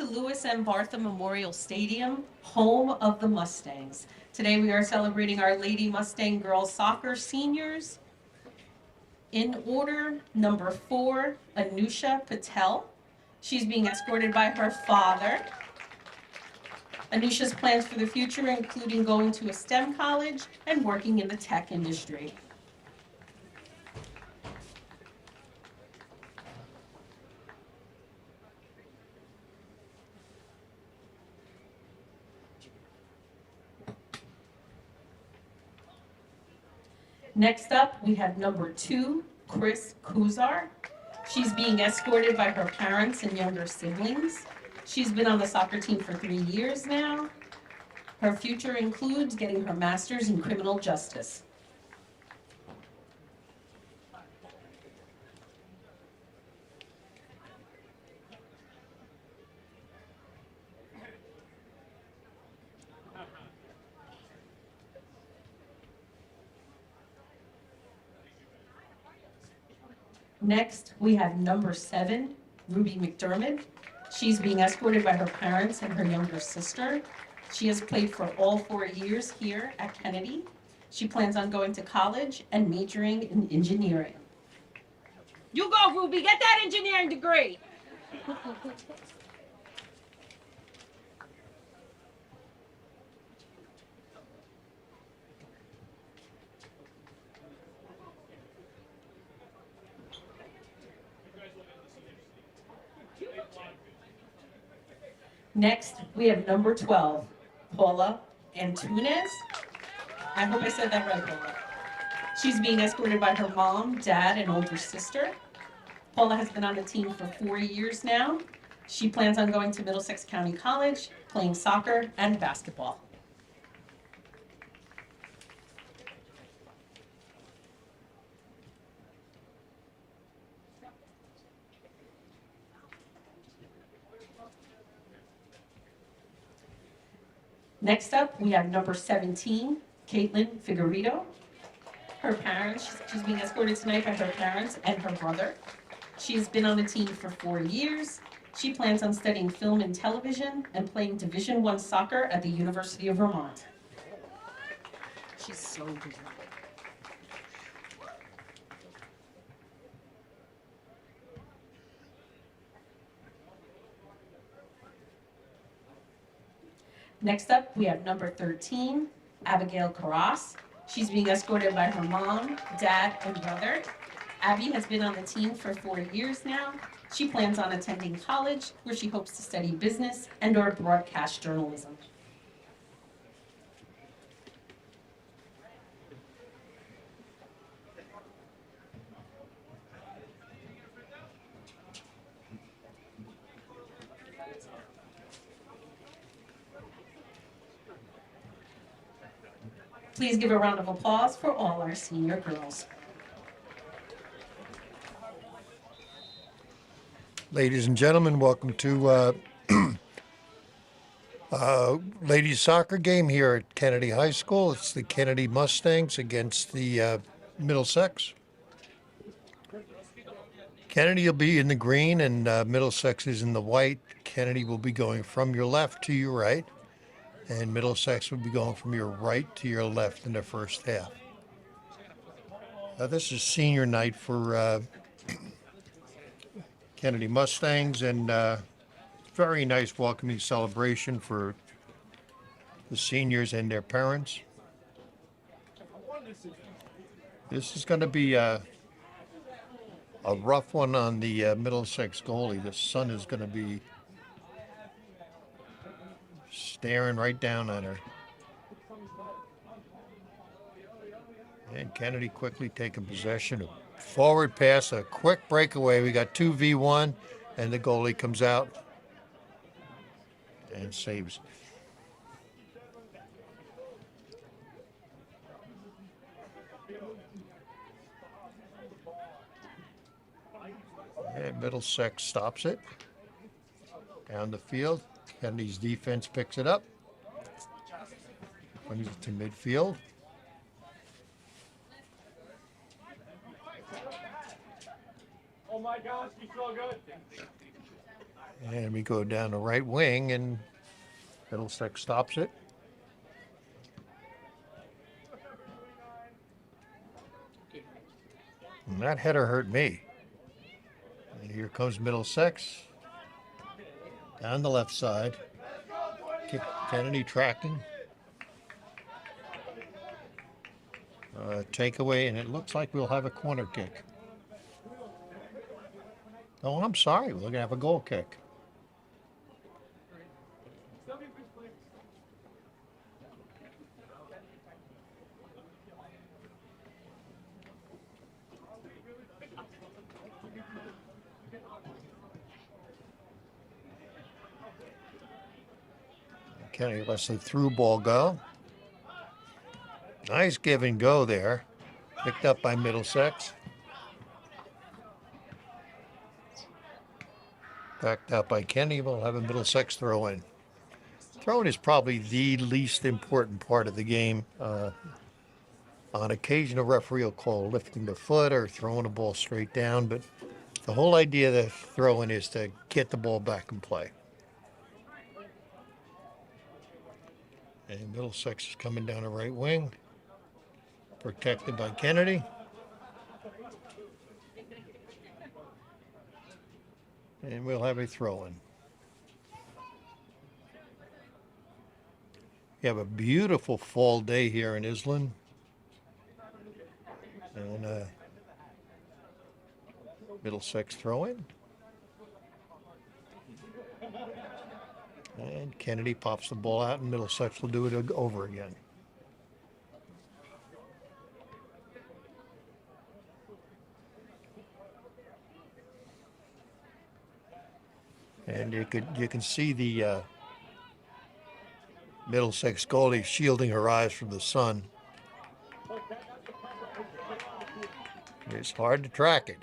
to Lewis M. Bartha Memorial Stadium, home of the Mustangs. Today we are celebrating our Lady Mustang Girls Soccer seniors. In order, number 4, Anusha Patel. She's being escorted by her father. Anusha's plans for the future including going to a STEM college and working in the tech industry. Next up, we have number 2, Chris Kuzar. She's being escorted by her parents and younger siblings. She's been on the soccer team for 3 years now. Her future includes getting her master's in criminal justice. Next, we have number 7, Ruby McDermott. She's being escorted by her parents and her younger sister. She has played for all 4 years here at Kennedy. She plans on going to college and majoring in engineering. You go, Ruby, get that engineering degree. Next, we have number 12, Paula Antunes. I hope I said that right, Paula. She's being escorted by her mom, dad, and older sister. Paula has been on the team for 4 years now. She plans on going to Middlesex County College, playing soccer and basketball. Next up, we have number 17, Caitlin Figueredo. Her parents, she's being escorted tonight by her parents and her brother. She's been on the team for 4 years. She plans on studying film and television and playing Division I soccer at the University of Vermont. She's so good. Next up, we have number 13, Abigail Carras. She's being escorted by her mom, dad, and brother. Abby has been on the team for 4 years now. She plans on attending college, where she hopes to study business and/or broadcast journalism. Please give a round of applause for all our senior girls. Ladies and gentlemen, welcome to ladies soccer game here at Kennedy High School. It's the Kennedy Mustangs against the Middlesex. Kennedy will be in the green and Middlesex is in the white. Kennedy will be going from your left to your right, and Middlesex will be going from your right to your left in the first half. This is senior night for Kennedy Mustangs, and very nice welcoming celebration for the seniors and their parents. This is going to be a rough one on the Middlesex goalie. The sun is going to be staring right down at her. And Kennedy quickly taking possession. Forward pass, a quick breakaway. We got 2v1, and the goalie comes out and saves. And Middlesex stops it. Down the field. Kennedy's defense picks it up. Brings it to midfield. Oh my gosh, he's so good. And we go down the right wing, and Middlesex stops it. And that header hurt me. And here comes Middlesex. Down the left side. Kennedy tracking. Takeaway, and it looks like we'll have a corner kick. Oh, I'm sorry. We're going to have a goal kick. Kennedy lets the through ball go. Nice give and go there. Picked up by Middlesex. Backed out by Kennedy. We'll have a Middlesex throw in. Throwing is probably the least important part of the game. On occasion, a referee will call lifting the foot or throwing the ball straight down, but the whole idea of the throwing is to get the ball back in play. And Middlesex is coming down the right wing, protected by Kennedy. And we'll have a throw-in. We have a beautiful fall day here in Island. And Middlesex throw-in. And Kennedy pops the ball out, and Middlesex will do it over again. And you can see the Middlesex goalie shielding her eyes from the sun. It's hard to track it.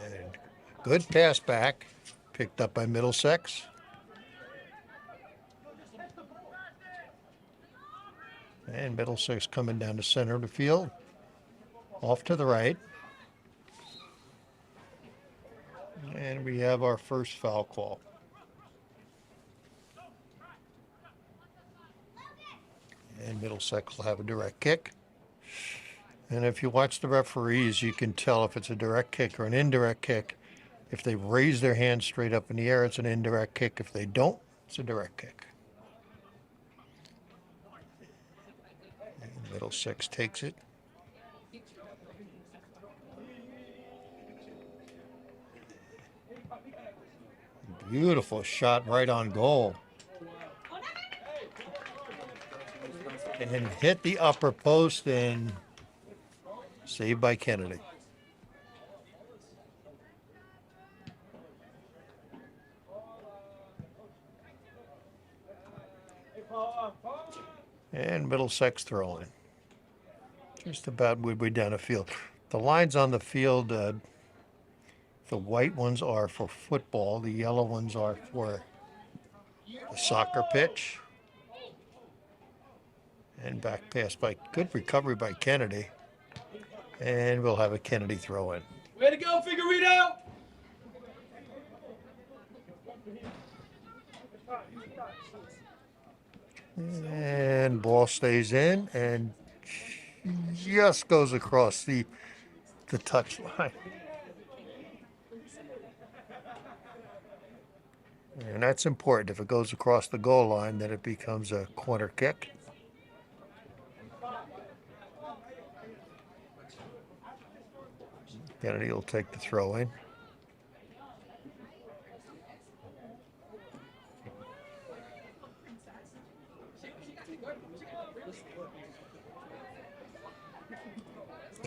And good pass back, picked up by Middlesex. And Middlesex coming down the center of the field, off to the right. And we have our first foul call. And Middlesex will have a direct kick. And if you watch the referees, you can tell if it's a direct kick or an indirect kick. If they raise their hand straight up in the air, it's an indirect kick. If they don't, it's a direct kick. And Middlesex takes it. Beautiful shot right on goal. And hit the upper post and saved by Kennedy. And Middlesex throwing. Just about midway down the field. The lines on the field, the white ones are for football. The yellow ones are for the soccer pitch. And back pass by, good recovery by Kennedy. And we'll have a Kennedy throw in. Way to go, Figurito! And ball stays in and just goes across the touch line. And that's important. If it goes across the goal line, then it becomes a corner kick. Kennedy will take the throw in.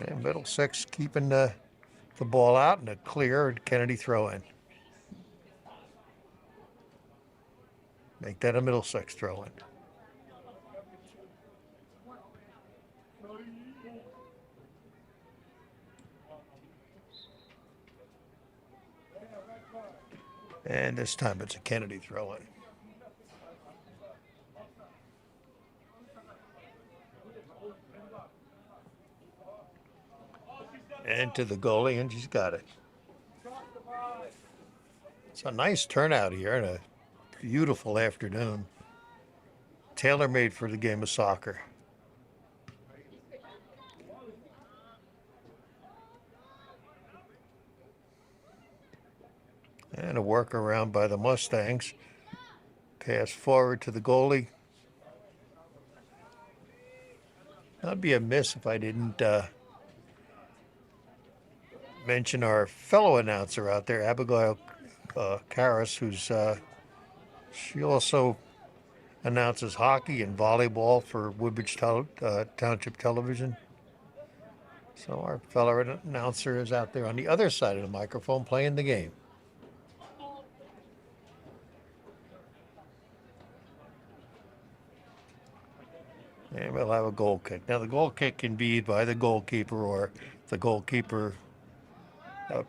And Middlesex keeping the ball out and a clear Kennedy throw in. Make that a Middlesex throw in. And this time it's a Kennedy throw in. And to the goalie, and she's got it. It's a nice turnout here and a beautiful afternoon. Tailor-made for the game of soccer. And a workaround by the Mustangs. Pass forward to the goalie. That'd be a miss if I didn't mention our fellow announcer out there, Abigail Karras, who's she also announces hockey and volleyball for Woodbridge Township Television. So our fellow announcer is out there on the other side of the microphone playing the game. And we'll have a goal kick. Now the goal kick can be by the goalkeeper, or if the goalkeeper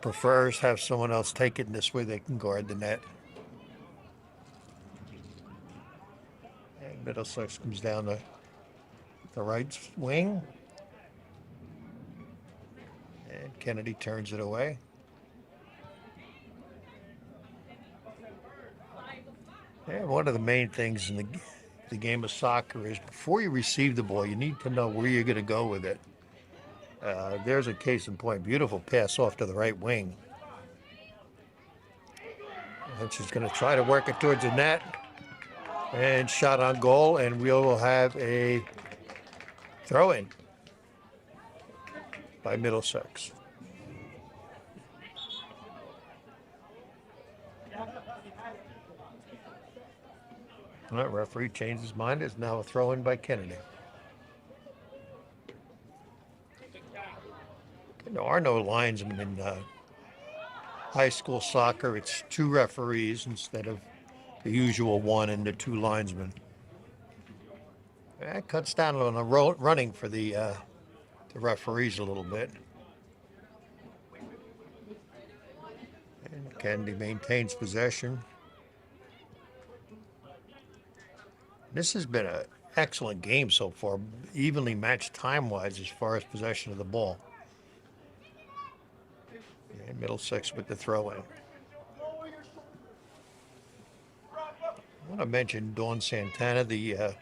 prefers, have someone else take it, and this way they can guard the net. And Middlesex comes down the right wing. And Kennedy turns it away. And one of the main things in the game of soccer is before you receive the ball, you need to know where you're going to go with it. There's a case in point. Beautiful pass off to the right wing. And she's going to try to work it towards the net. And shot on goal, and we will have a throw-in by Middlesex. That referee changed his mind. It's now a throw-in by Kennedy. There are no linesmen in high school soccer. It's 2 referees instead of the usual 1 and the 2 linesmen. That cuts down on the running for the referees a little bit. And Kennedy maintains possession. This has been an excellent game so far, evenly matched time-wise as far as possession of the ball. And Middlesex with the throw-in. I want to mention Dawn Santana, the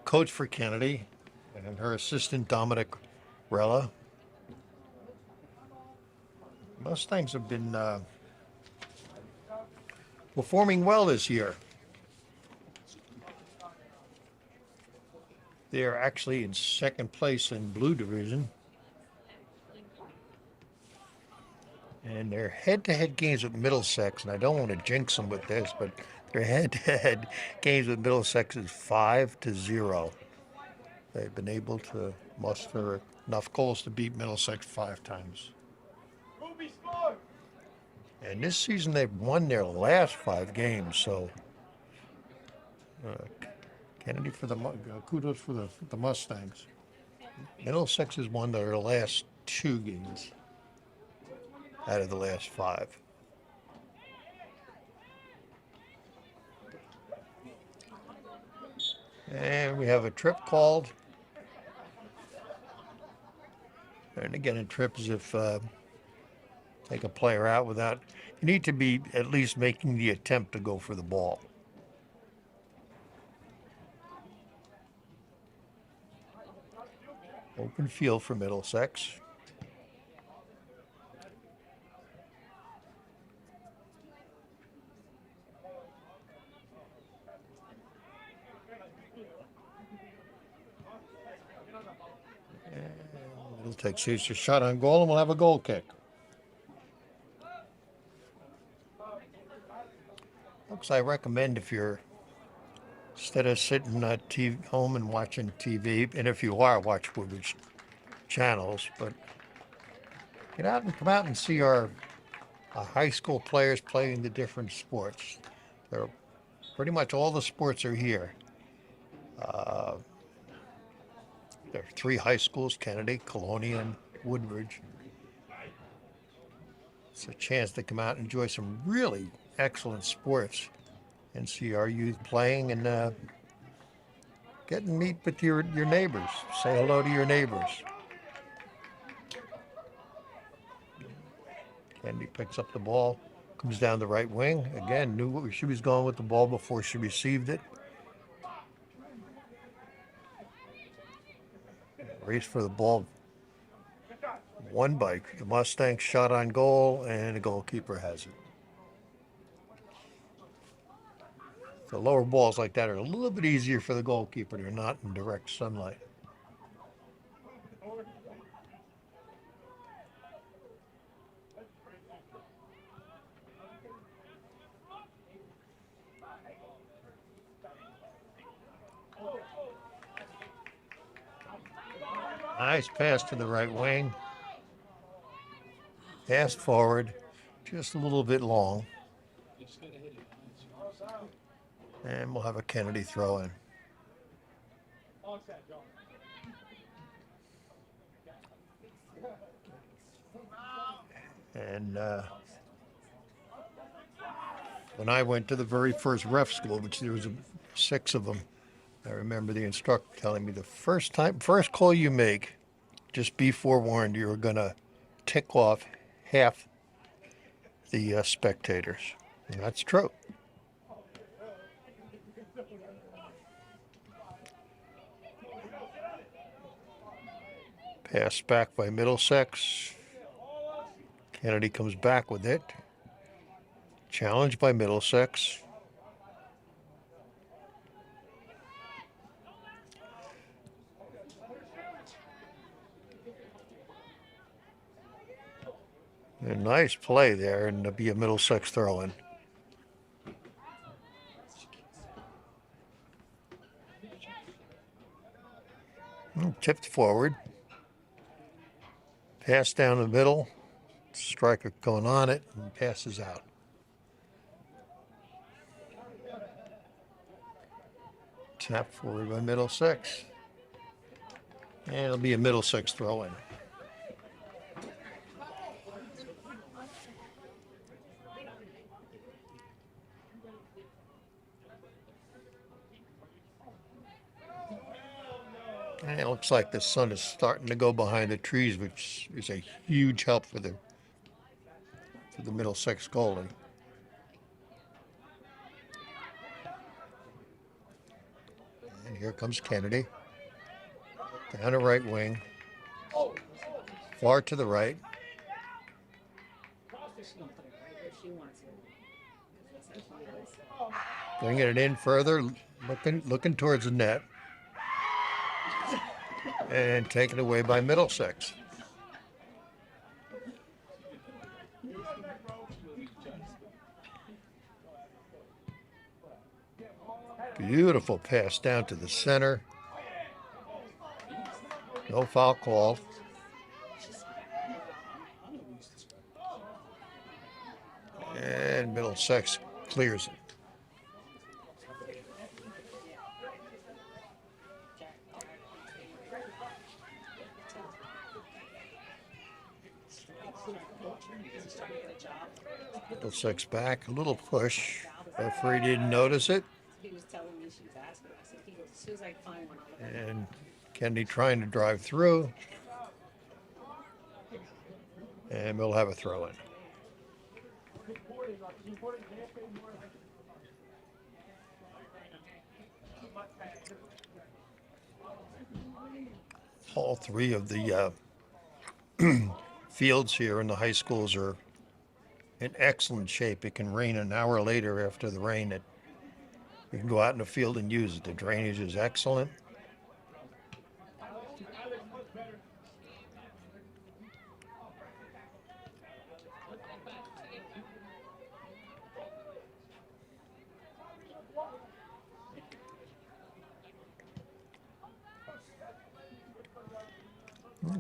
coach for Kennedy, and her assistant Dominic Rella. Mustangs have been performing well this year. They are actually in second place in Blue Division. And their head-to-head games with Middlesex, and I don't want to jinx them with this, but their head-to-head games with Middlesex is 5-0. They've been able to muster enough goals to beat Middlesex 5 times. And this season they've won their last 5 games, so Kennedy for the kudos for the Mustangs. Middlesex has won their last 2 games out of the last 5. And we have a trip called. And again, a trip is if take a player out without, you need to be at least making the attempt to go for the ball. Open field for Middlesex. Middlesex shoots a shot on goal, and we'll have a goal kick. Folks, I recommend if you're, instead of sitting at home and watching TV, and if you are, watch Woodbridge channels, but get out and come out and see our high school players playing the different sports. They're, pretty much all the sports are here. There are 3 high schools, Kennedy, Colonia, and Woodbridge. It's a chance to come out and enjoy some really excellent sports and see our youth playing and get and meet with your neighbors. Say hello to your neighbors. Kennedy picks up the ball, Comes down the right wing. Again, knew where she was going with the ball before she received it. Race for the ball. Won by the Mustangs, shot on goal, and the goalkeeper has it. The lower balls like that are a little bit easier for the goalkeeper. They're not in direct sunlight. Nice pass to the right wing. Pass forward, just a little bit long. And we'll have a Kennedy throw in. And when I went to the very first ref school, which there was 6 of them, I remember the instructor telling me the first call you make, just be forewarned, you're going to tick off half the spectators. And that's true. Pass back by Middlesex. Kennedy comes back with it. Challenged by Middlesex. A nice play there, and it'll be a Middlesex throw-in. Tipped forward. Pass down the middle. Striker going on it and passes out. Tap forward by Middlesex. And it'll be a Middlesex throw-in. And it looks like the sun is starting to go behind the trees, which is a huge help for the Middlesex goalie. And here comes Kennedy. Down the right wing. Far to the right. Bringing it in further, looking towards the net. And taken away by Middlesex. Beautiful pass down to the center. No foul call. And Middlesex clears it. Middlesex back, a little push. Referee didn't notice it. He was telling me she was asking. I said, as soon as I find one, I'll let you know." And Kennedy trying to drive through. And we'll have a throw in. All 3 of the fields here in the high schools are in excellent shape. It can rain an hour later after the rain. You can go out in the field and use it. The drainage is excellent.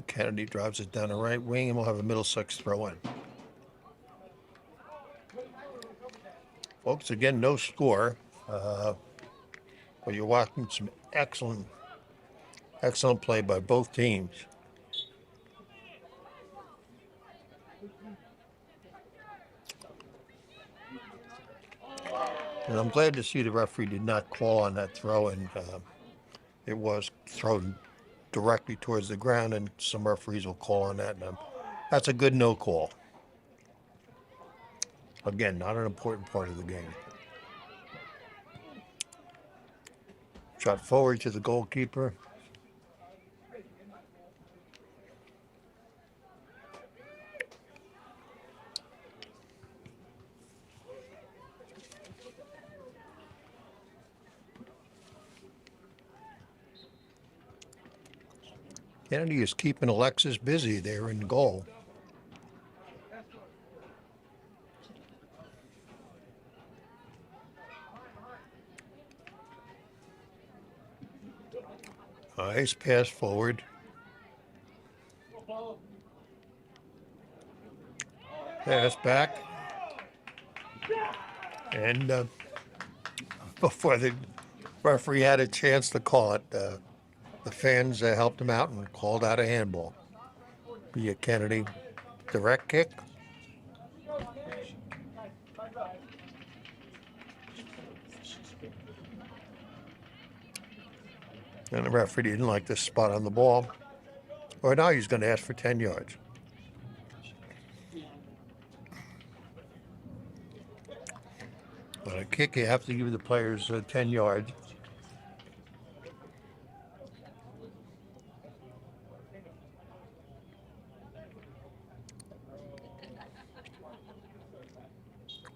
Kennedy drives it down the right wing, and we'll have a Middlesex throw in. Folks, again, no score. But you're watching some excellent play by both teams. And I'm glad to see the referee did not call on that throw, and it was thrown directly towards the ground, and some referees will call on that. And that's a good no call. Again, not an important part of the game. Shot forward to the goalkeeper. Kennedy is keeping Alexis busy there in goal. Nice pass forward. Pass back. And before the referee had a chance to call it, the fans helped him out and called out a handball. Be a Kennedy direct kick. And the referee didn't like this spot on the ball. Or now he's going to ask for 10 yards. On a kick, you have to give the players 10 yards.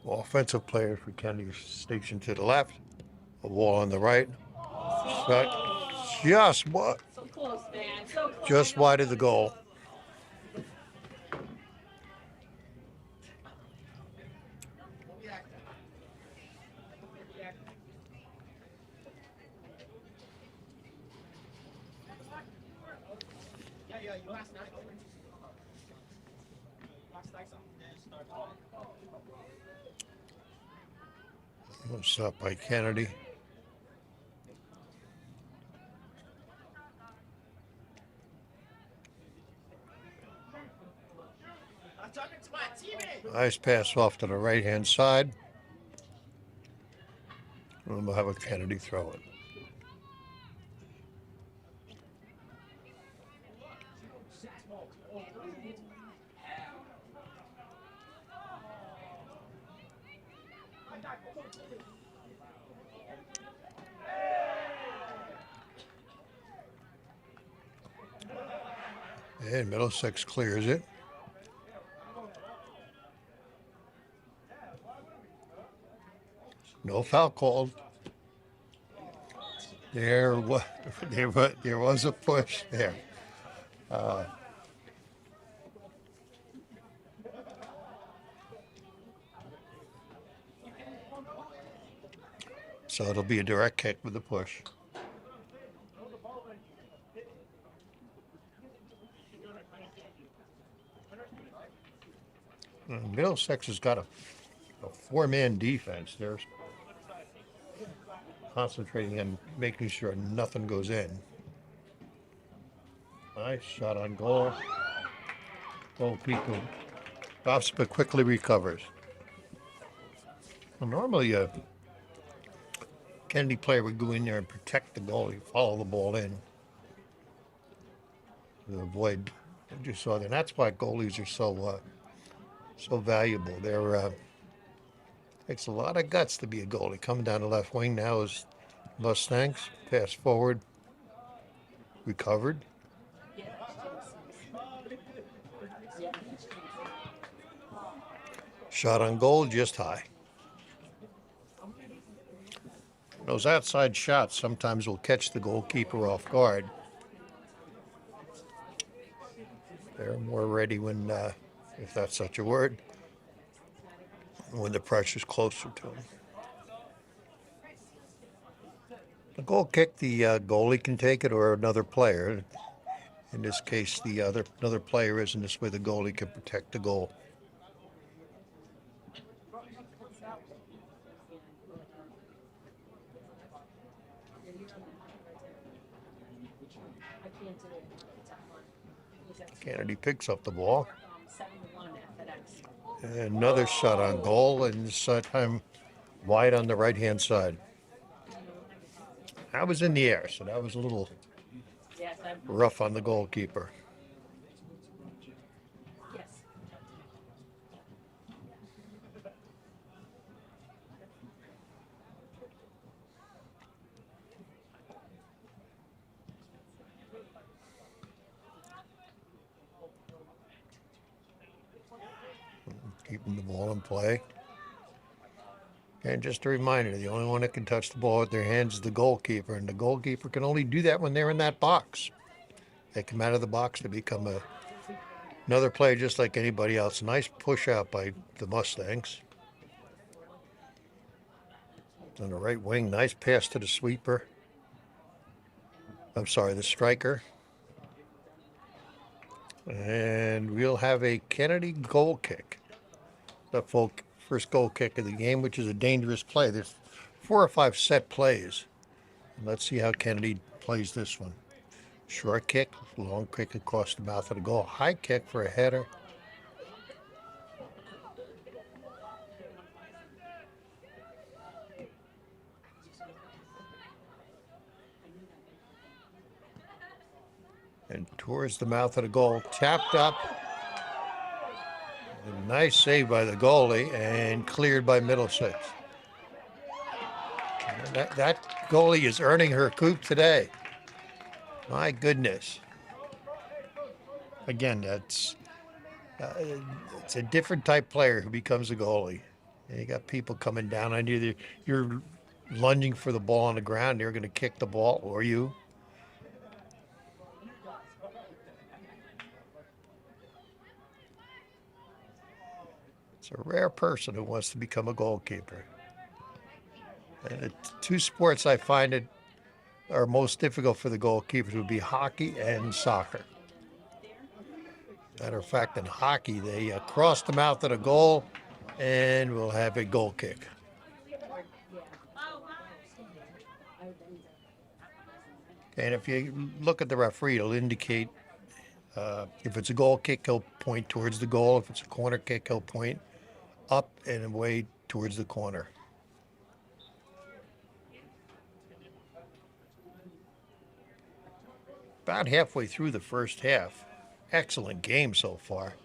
Offensive players for Kennedy stationed to the left. A wall on the right. Shot just what? So close, man. So close. Just wide of the goal. What's up by Kennedy? Nice pass off to the right-hand side. And we'll have a Kennedy throw it. And Middlesex clears it. No foul called. There was a push there. So it'll be a direct kick with the push. Middlesex has got a four-man defense. They're concentrating on making sure nothing goes in. Nice shot on goal. Goalkeeper stops but quickly recovers. Well, normally a Kennedy player would go in there and protect the goalie, follow the ball in to avoid what you saw there. And that's why goalies are so valuable. They're takes a lot of guts to be a goalie. Coming down the left wing now is Mustangs. Pass forward. Recovered. Shot on goal, just high. Those outside shots sometimes will catch the goalkeeper off guard. They're more ready when, if that's such a word, when the pressure's closer to them. The goal kick, the goalie can take it or another player. In this case, another player is, and this way the goalie can protect the goal. Kennedy picks up the ball. And another shot on goal, and this time wide on the right-hand side. That was in the air, so that was a little rough on the goalkeeper. keeping the ball in play. And just a reminder, the only one that can touch the ball with their hands is the goalkeeper, and the goalkeeper can only do that when they're in that box. They come out of the box to become another player just like anybody else. Nice push out by the Mustangs. On the right wing, nice pass to the sweeper. I'm sorry, the striker. And we'll have a Kennedy goal kick. The first goal kick of the game, which is a dangerous play. There's 4 or 5 set plays. Let's see how Kennedy plays this one. Short kick, long kick across the mouth of the goal. High kick for a header. And towards the mouth of the goal, tapped up. A nice save by the goalie and cleared by Middlesex. That goalie is earning her coop today. My goodness. Again, it's a different type player who becomes a goalie. You got people coming down on you. You're lunging for the ball on the ground. They're going to kick the ball, or you. It's a rare person who wants to become a goalkeeper. And the 2 sports I find it are most difficult for the goalkeepers would be hockey and soccer. Matter of fact, in hockey, they cross the mouth of the goal and we'll have a goal kick. And if you look at the referee, it'll indicate if it's a goal kick, he'll point towards the goal. If it's a corner kick, he'll point up and away towards the corner. About halfway through the first half. Excellent game so far.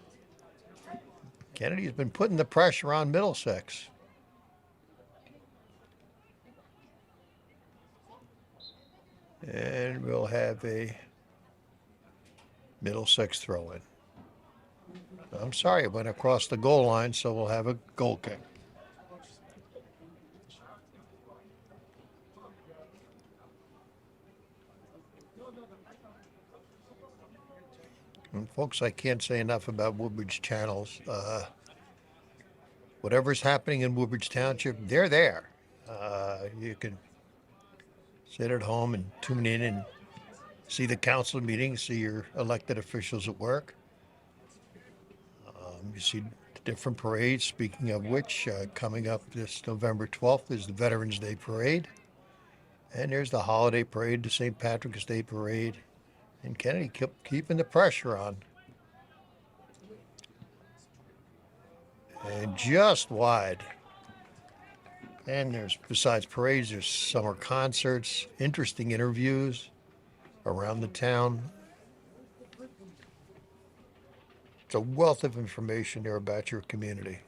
Kennedy's been putting the pressure on Middlesex. And we'll have a Middlesex throw-in. I'm sorry, it went across the goal line, so we'll have a goal kick. And folks, I can't say enough about Woodbridge channels. Whatever's happening in Woodbridge Township, they're there. You can sit at home and tune in and see the council meetings, see your elected officials at work. You see different parades. Speaking of which, coming up this November 12th is the Veterans Day Parade. And there's the holiday parade, the St. Patrick's Day Parade. And Kennedy kept keeping the pressure on. And just wide. And there's, besides parades, there's summer concerts, interesting interviews around the town. It's a wealth of information there about your community.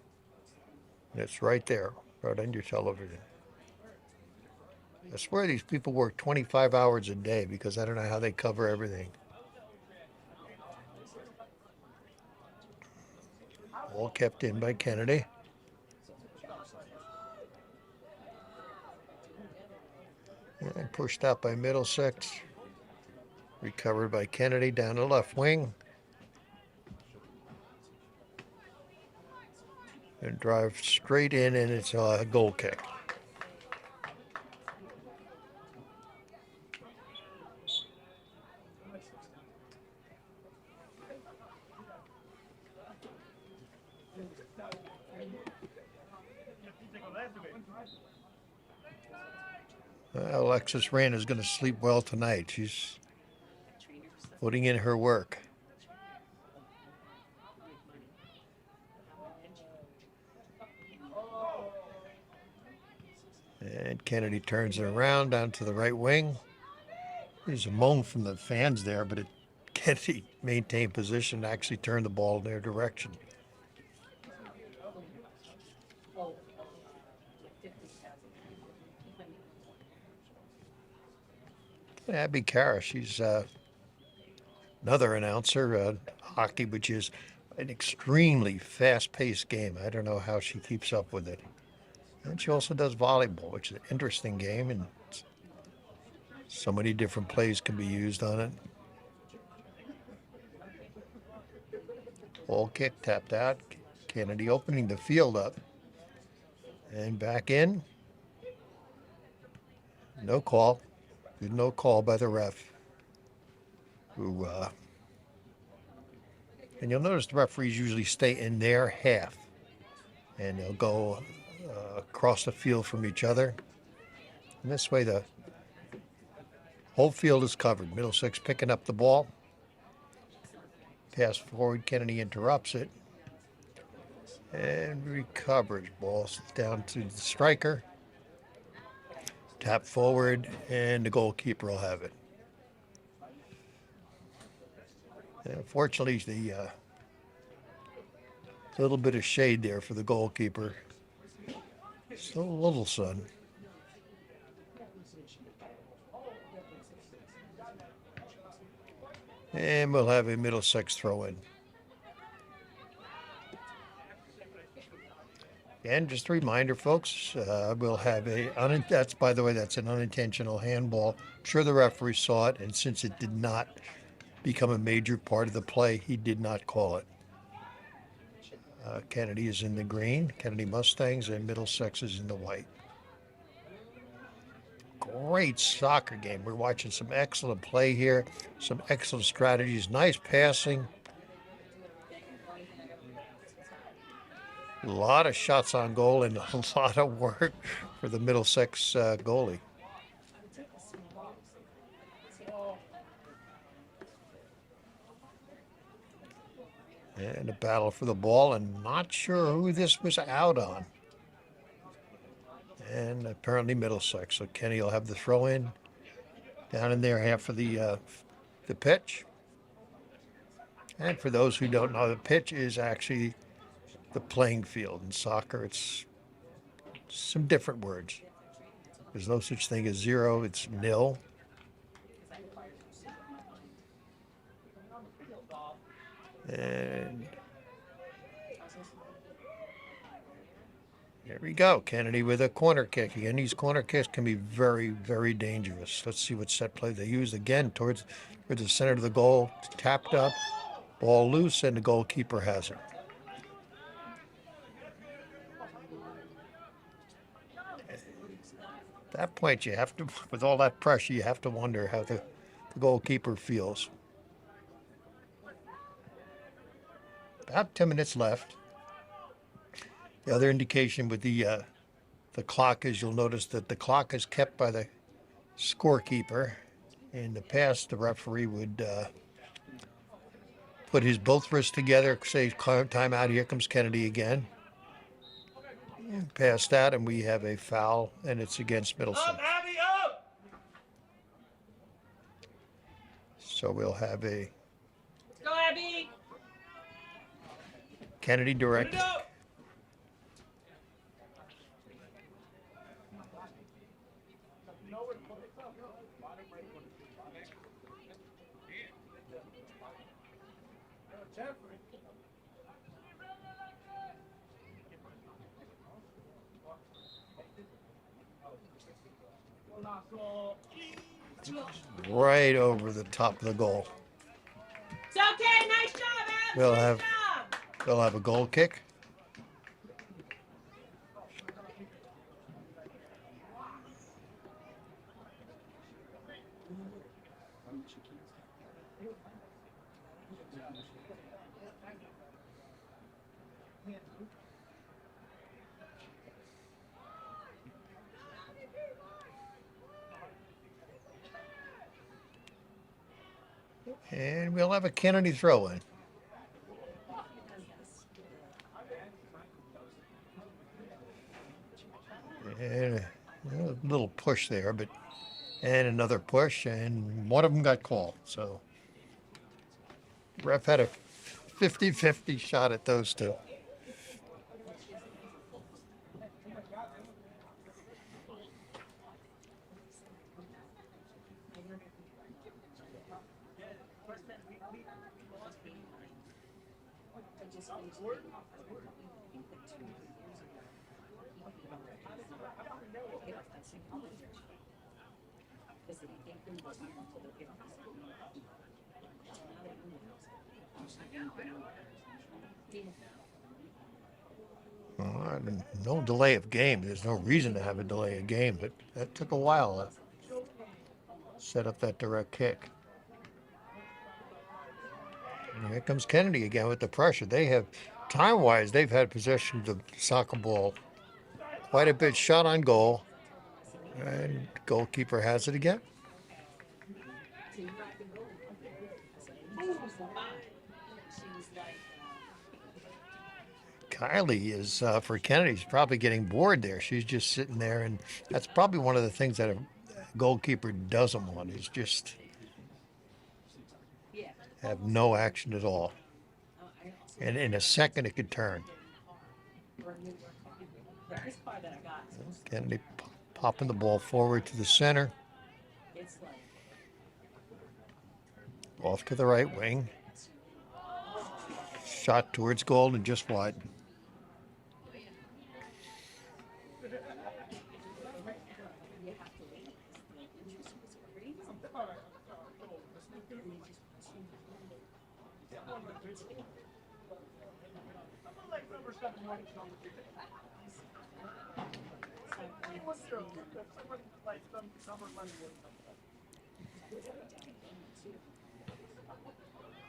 And it's right there, right on your television. I swear these people work 25 hours a day because I don't know how they cover everything. All kept in by Kennedy. And pushed out by Middlesex. Recovered by Kennedy down the left wing. And drive straight in, and it's a goal kick. Alexis Rand is going to sleep well tonight. She's putting in her work. And Kennedy turns it around down to the right wing. There's a moan from the fans there, but Kennedy maintained position and actually turned the ball in their direction. Abby Cara, she's another announcer, hockey, which is an extremely fast-paced game. I don't know how she keeps up with it. And she also does volleyball, which is an interesting game, and so many different plays can be used on it. Ball kick tapped out. Kennedy opening the field up. And back in. No call. Good no call by the ref. And you'll notice the referees usually stay in their half. And they'll go across the field from each other. And this way the whole field is covered. Middlesex picking up the ball. Pass forward. Kennedy interrupts it. And recovers. Ball down to the striker. Tap forward, and the goalkeeper will have it. Unfortunately, the little bit of shade there for the goalkeeper. Still a little sun. And we'll have a Middlesex throw in. And just a reminder, folks, we'll have that's, by the way, that's an unintentional handball. I'm sure the referee saw it, and since it did not become a major part of the play, he did not call it. Kennedy is in the green, Kennedy Mustangs, and Middlesex is in the white. Great soccer game. We're watching some excellent play here, some excellent strategies, nice passing. A lot of shots on goal and a lot of work for the Middlesex goalie. And a battle for the ball, and not sure who this was out on. And apparently Middlesex. So Kenny will have the throw in down in their half of the pitch. And for those who don't know, the pitch is actually the playing field. In soccer, it's some different words. There's no such thing as zero, it's nil. And there we go. Kennedy with a corner kick. Again, these corner kicks can be very, very dangerous. Let's see what set play they use. Again, towards the center of the goal. Tapped up. Ball loose, and the goalkeeper has it. At that point, you have to, with all that pressure, you have to wonder how the goalkeeper feels. About 10 minutes left. The other indication with the clock is you'll notice that the clock is kept by the scorekeeper. In the past, the referee would put his both wrists together, say, time out, here comes Kennedy again. And past that, and we have a foul, and it's against Middlesex. Up, Abby, up! So we'll have a Go, Abby. Kennedy Put direct. it up! Right over the top of the goal. It's okay. Nice job, Abby. We'll nice have- job. They'll have a goal kick. And we'll have a Kennedy throw in. And a little push there, and another push, and one of them got called. So ref had a 50-50 shot at those two. No delay of game. There's no reason to have a delay of game, but that took a while to set up that direct kick. And here comes Kennedy again with the pressure. They have, time-wise, they've had possession of the soccer ball quite a bit, shot on goal, and goalkeeper has it again. Kylie is, for Kennedy's probably getting bored there. She's just sitting there, and that's probably one of the things that a goalkeeper doesn't want, is just have no action at all. And in a second, it could turn. Kennedy popping the ball forward to the center. Off to the right wing. Shot towards goal and just wide.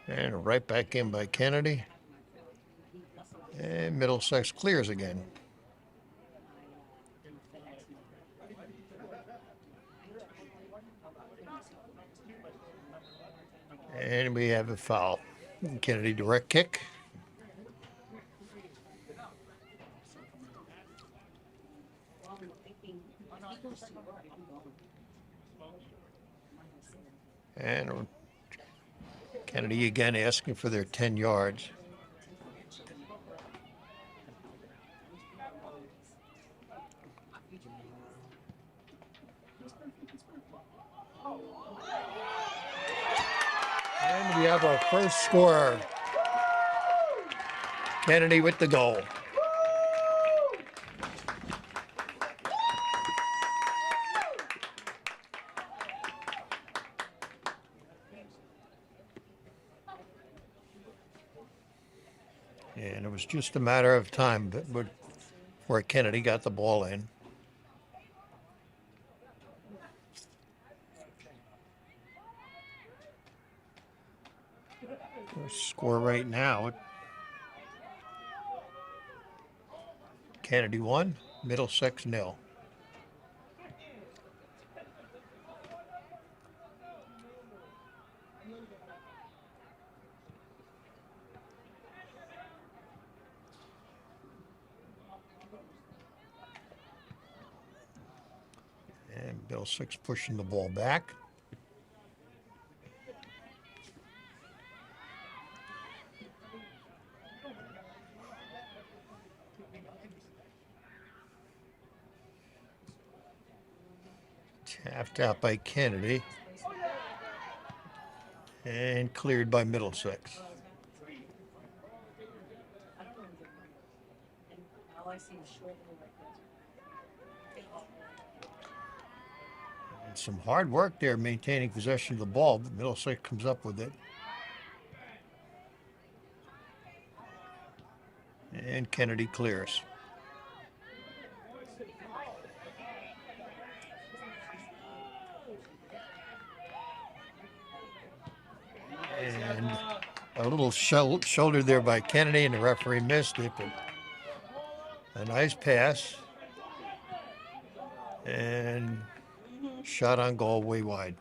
And right back in by Kennedy. And Middlesex clears again. And we have a foul. Kennedy direct kick. And Kennedy again asking for their 10 yards. And we have our first scorer. Kennedy with the goal. And it was just a matter of time before Kennedy got the ball in. The score right now, Kennedy 1, Middlesex 0. And Middlesex pushing the ball back. Tapped out by Kennedy. And cleared by Middlesex. And some hard work there maintaining possession of the ball, but Middlesex comes up with it. And Kennedy clears. And a little shoulder there by Kennedy, and the referee missed it, but a nice pass. And shot on goal way wide.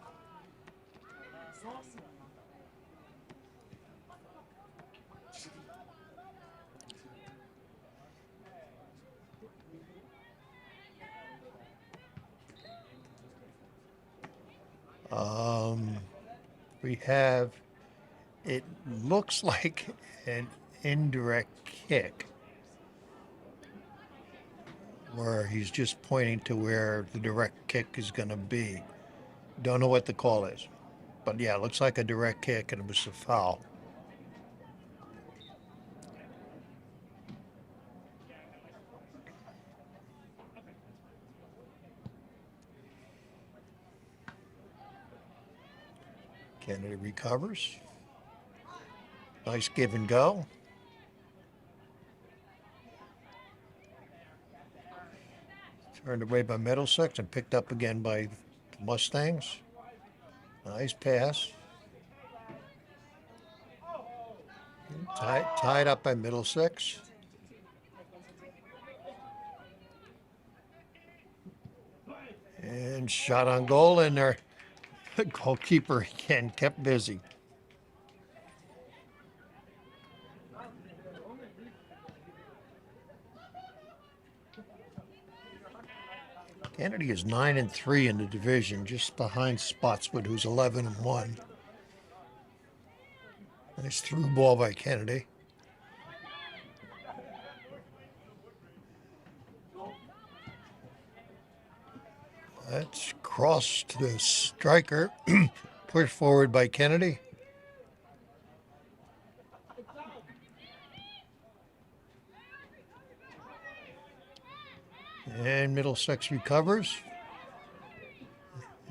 We have, it looks like an indirect kick where he's just pointing to where the direct kick is going to be. Don't know what the call is, but yeah, it looks like a direct kick, and it was a foul. Kennedy recovers. Nice give and go. Turned away by Middlesex and picked up again by the Mustangs. Nice pass. Tied up by Middlesex. And shot on goal, and their goalkeeper again kept busy. Kennedy is 9-3 in the division, just behind Spotswood, who's 11-1. Nice through ball by Kennedy. That's crossed to the striker, pushed forward by Kennedy. And Middlesex recovers.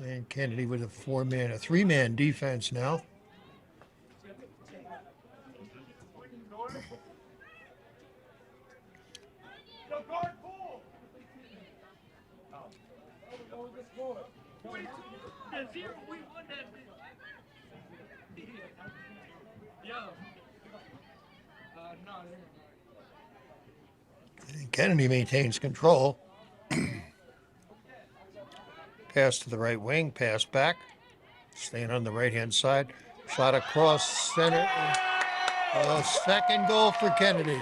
And Kennedy with a three-man defense now. And Kennedy maintains control. Pass to the right wing, pass back. Staying on the right-hand side. Shot across center. A second goal for Kennedy.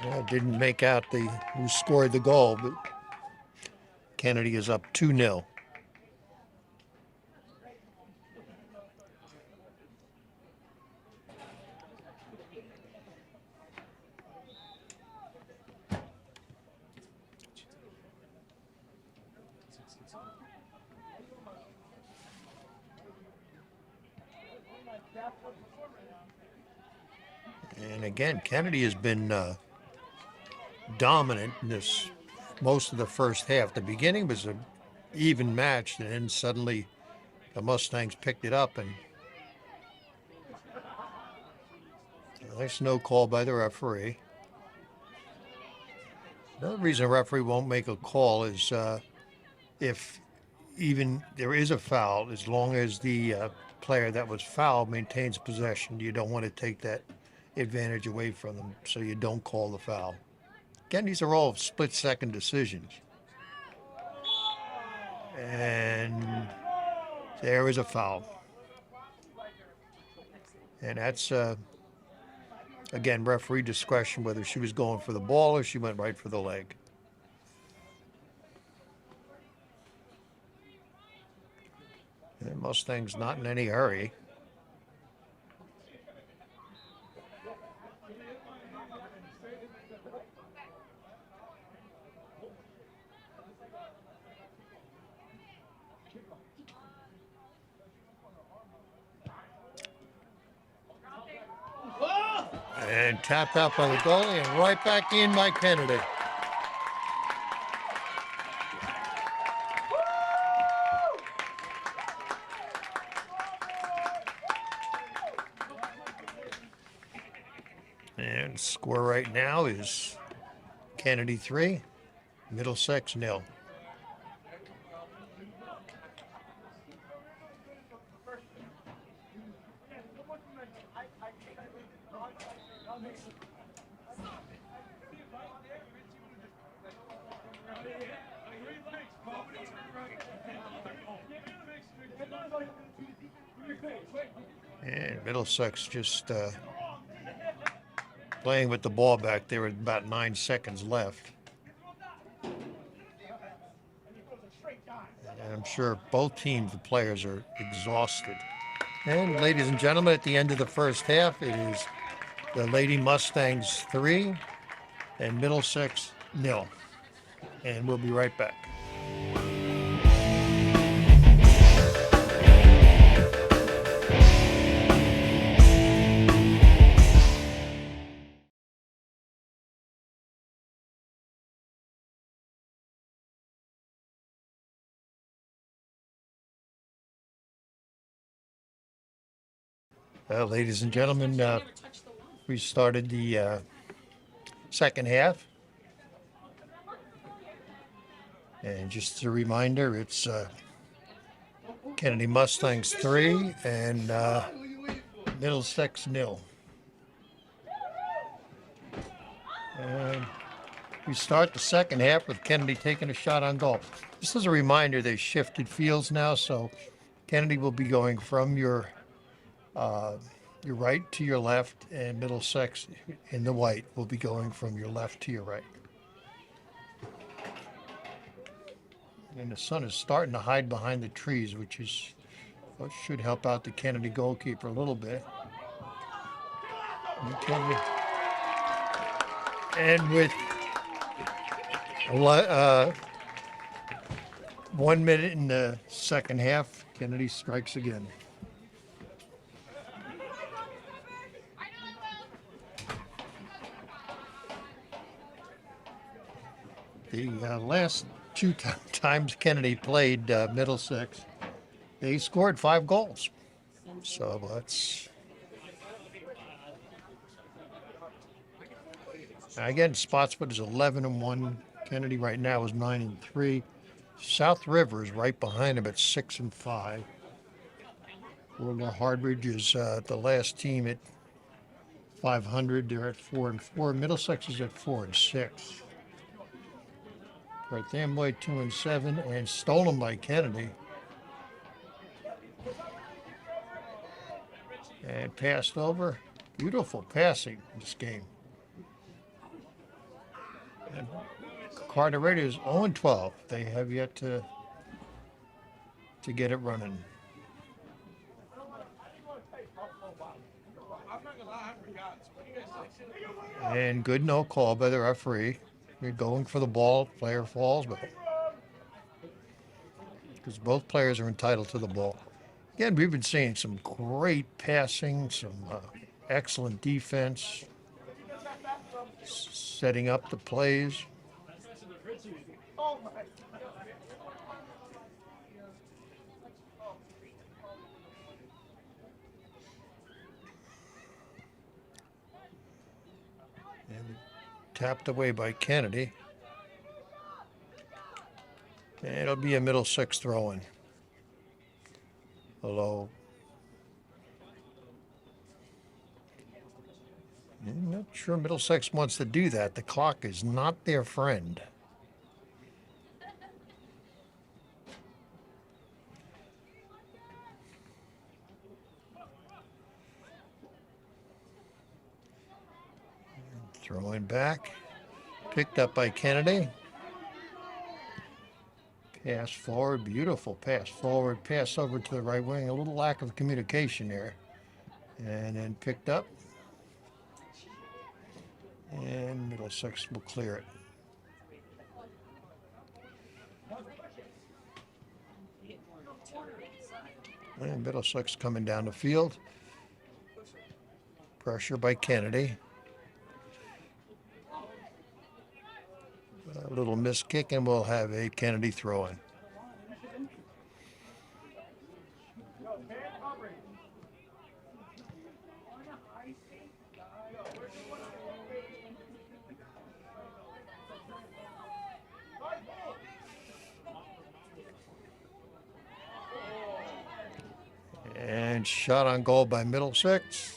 Well, didn't make out who scored the goal, but Kennedy is up 2-0. And again, Kennedy has been dominant in this most of the first half. The beginning was an even match, and then suddenly the Mustangs picked it up, and nice no call by the referee. Another reason a referee won't make a call is if even there is a foul, as long as the player that was fouled maintains possession, you don't want to take that advantage away from them, so you don't call the foul. Again, these are all split-second decisions. And there is a foul. And that's, again, referee discretion, whether she was going for the ball or she went right for the leg. And Mustang's not in any hurry. And tapped out by the goalie and right back in by Kennedy. And score right now is Kennedy 3, Middlesex 0. And Middlesex just playing with the ball back there with about 9 seconds left. And I'm sure both teams, the players, are exhausted. And ladies and gentlemen, at the end of the first half, it is the Lady Mustangs 3 and Middlesex 0. And we'll be right back. Ladies and gentlemen, we started the second half. And just a reminder, it's Kennedy Mustangs 3 and Middlesex 0. And we start the second half with Kennedy taking a shot on goal. Just as a reminder, they shifted fields now, so Kennedy will be going from your right to your left, and Middlesex in the white will be going from your left to your right. And the sun is starting to hide behind the trees, which should help out the Kennedy goalkeeper a little bit. Okay. And with 1 minute in the second half, Kennedy strikes again. The last two times Kennedy played Middlesex, they scored 5 goals. So let's... Again, Spotswood is 11-1. Kennedy right now is 9-3. South River is right behind him at 6-5. Wilmer Hardbridge is the last team at 500. They're at 4-4. Middlesex is at 4-6. Right there, Boy 2-7, and stolen by Kennedy. And passed over. Beautiful passing in this game. And Carteret is 0-12. They have yet to get it running. And good no call by the referee. You're going for the ball, player falls, but because both players are entitled to the ball. Again, we've been seeing some great passing, some excellent defense, setting up the plays. And tapped away by Kennedy. And it'll be a Middlesex throw-in. Although, I'm not sure Middlesex wants to do that. The clock is not their friend. Throwing back. Picked up by Kennedy. Pass forward. Beautiful pass forward. Pass over to the right wing. A little lack of communication there. And then picked up. And Middlesex will clear it. And Middlesex coming down the field. Pressure by Kennedy. A little missed kick, and we'll have a Kennedy throw-in. And shot on goal by Middlesex.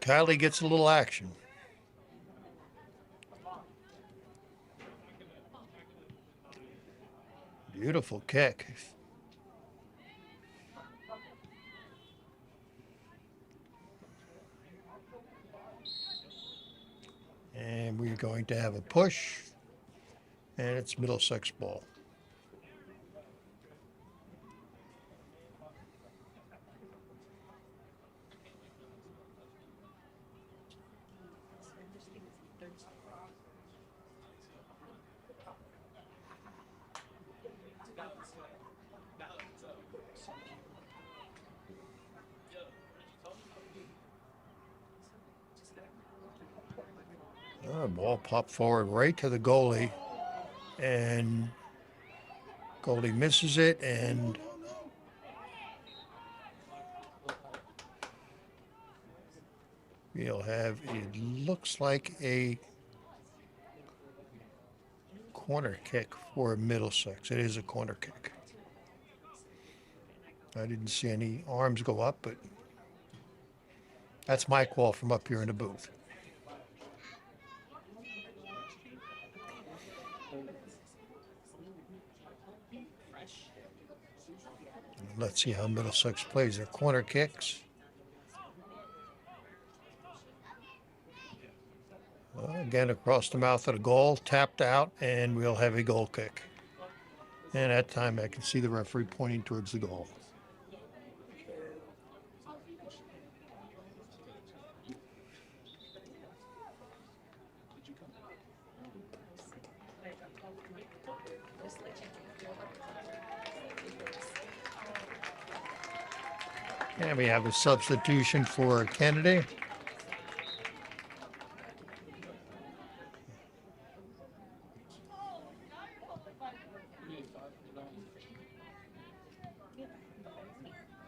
Kylie gets a little action. Beautiful kick. And we're going to have a push. And it's Middlesex ball. Ball popped forward right to the goalie, and Goalie misses it, and we'll have, it looks like a corner kick for Middlesex. It is a corner kick. I didn't see any arms go up, but that's my call from up here in the booth. Let's see how Middlesex plays their corner kicks. Well, again, across the mouth of the goal, tapped out, and we'll have a goal kick. And at that time, I can see the referee pointing towards the goal. And we have a substitution for Kennedy.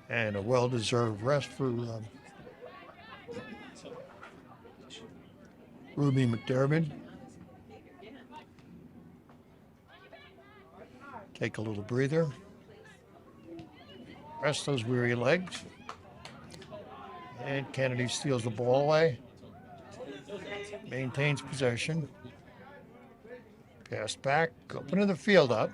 And a well-deserved rest for Ruby McDermott. Take a little breather. Rest those weary legs. And Kennedy steals the ball away. Maintains possession. Pass back. Opening the field up.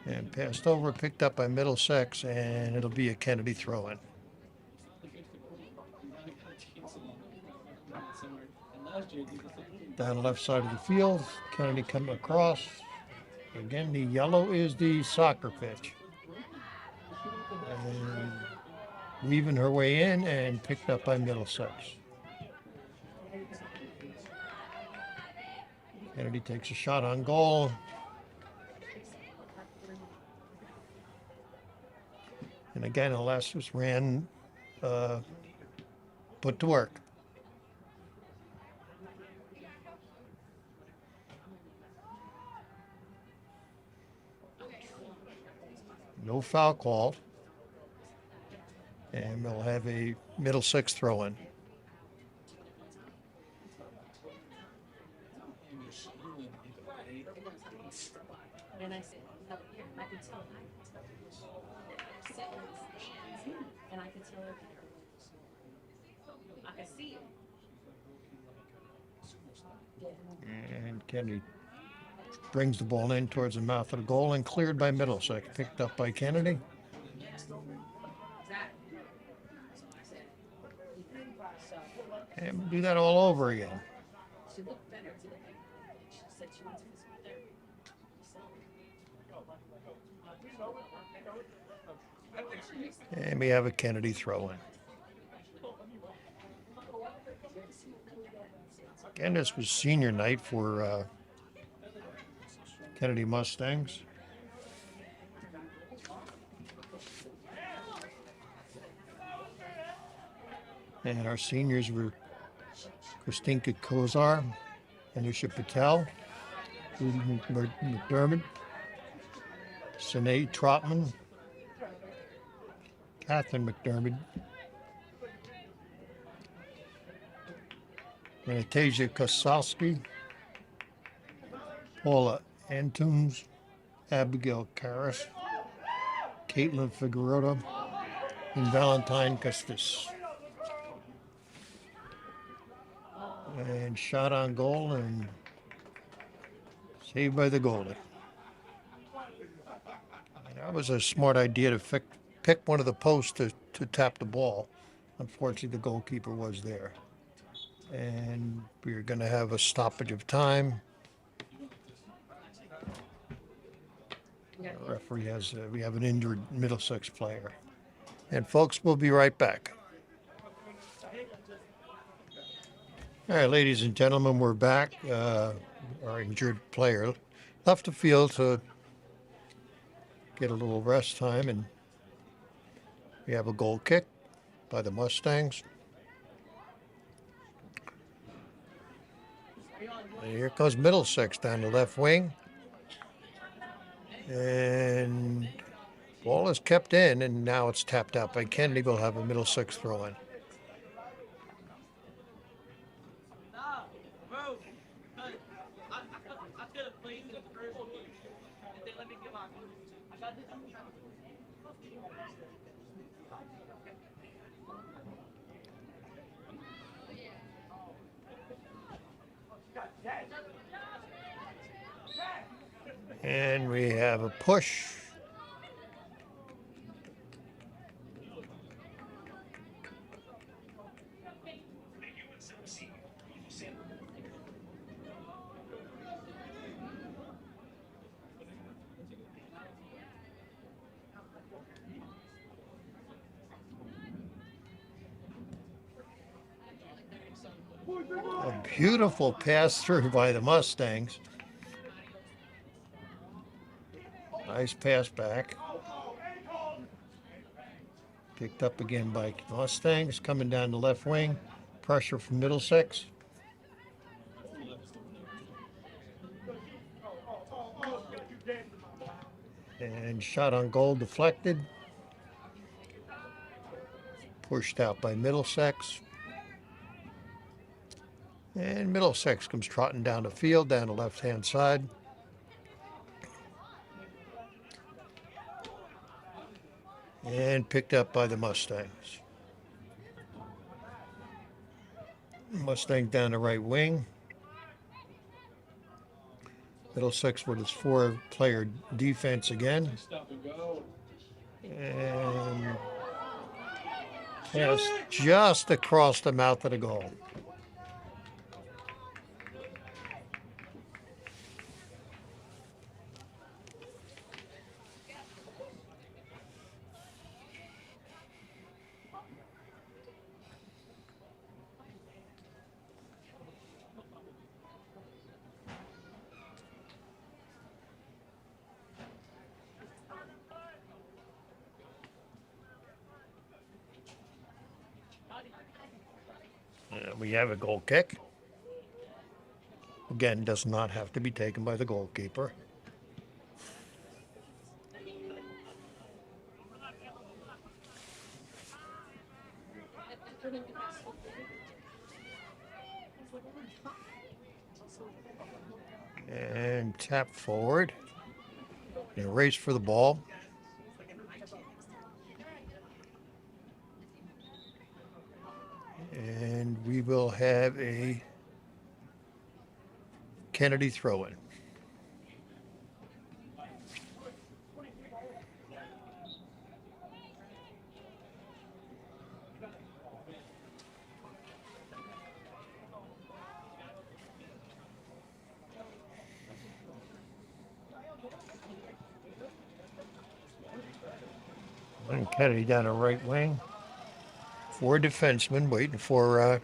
And passed over, picked up by Middlesex, and it'll be a Kennedy throw-in. Down the left side of the field, Kennedy coming across. Again, the yellow is the soccer pitch. And weaving her way in and picked up by Middlesex. Kennedy takes a shot on goal. And again, Alessis ran, put to work. No foul called. And we'll have a Middlesex throw-in. And I said, up here, I could tell her. And I could tell her. I could see it. And Kennedy brings the ball in towards the mouth of the goal and cleared by Middlesex. Picked up by Kennedy. And we'll do that all over again. She looked better today. She said she went to physical therapy. And we have a Kennedy throw-in. Again, this was senior night for Kennedy Mustangs. And our seniors were Kristinka Kozar, Anusha Patel, Rudy McDermott, Sinead Trotman, Catherine McDermott, Anastasia Kosowski, Paula Antunes, Abigail Karras, Caitlin Figueroa, and Valentine Custis. And shot on goal and saved by the goalie. That was a smart idea to pick one of the posts to tap the ball. Unfortunately, the goalkeeper was there. And we're going to have a stoppage of time. The referee has, we have an injured Middlesex player. And folks, we'll be right back. All right, ladies and gentlemen, we're back. Our injured player left the field to get a little rest time, and we have a goal kick by the Mustangs. And here comes Middlesex down the left wing. And ball is kept in, and now it's tapped out by Kennedy. We'll have a Middlesex throw in. And we have a push. A beautiful pass through by the Mustangs. Nice pass back. Picked up again by Mustangs, coming down the left wing. Pressure from Middlesex. And shot on goal deflected. Pushed out by Middlesex. And Middlesex comes trotting down the field, down the left-hand side. And picked up by the Mustangs. Mustang down the right wing. Middlesex with his 4-player defense again. And pass just across the mouth of the goal. We have a goal kick. Again, does not have to be taken by the goalkeeper. And tap forward. And a race for the ball. And we will have a Kennedy throw-in. And Kennedy down the right wing. 4 defensemen waiting for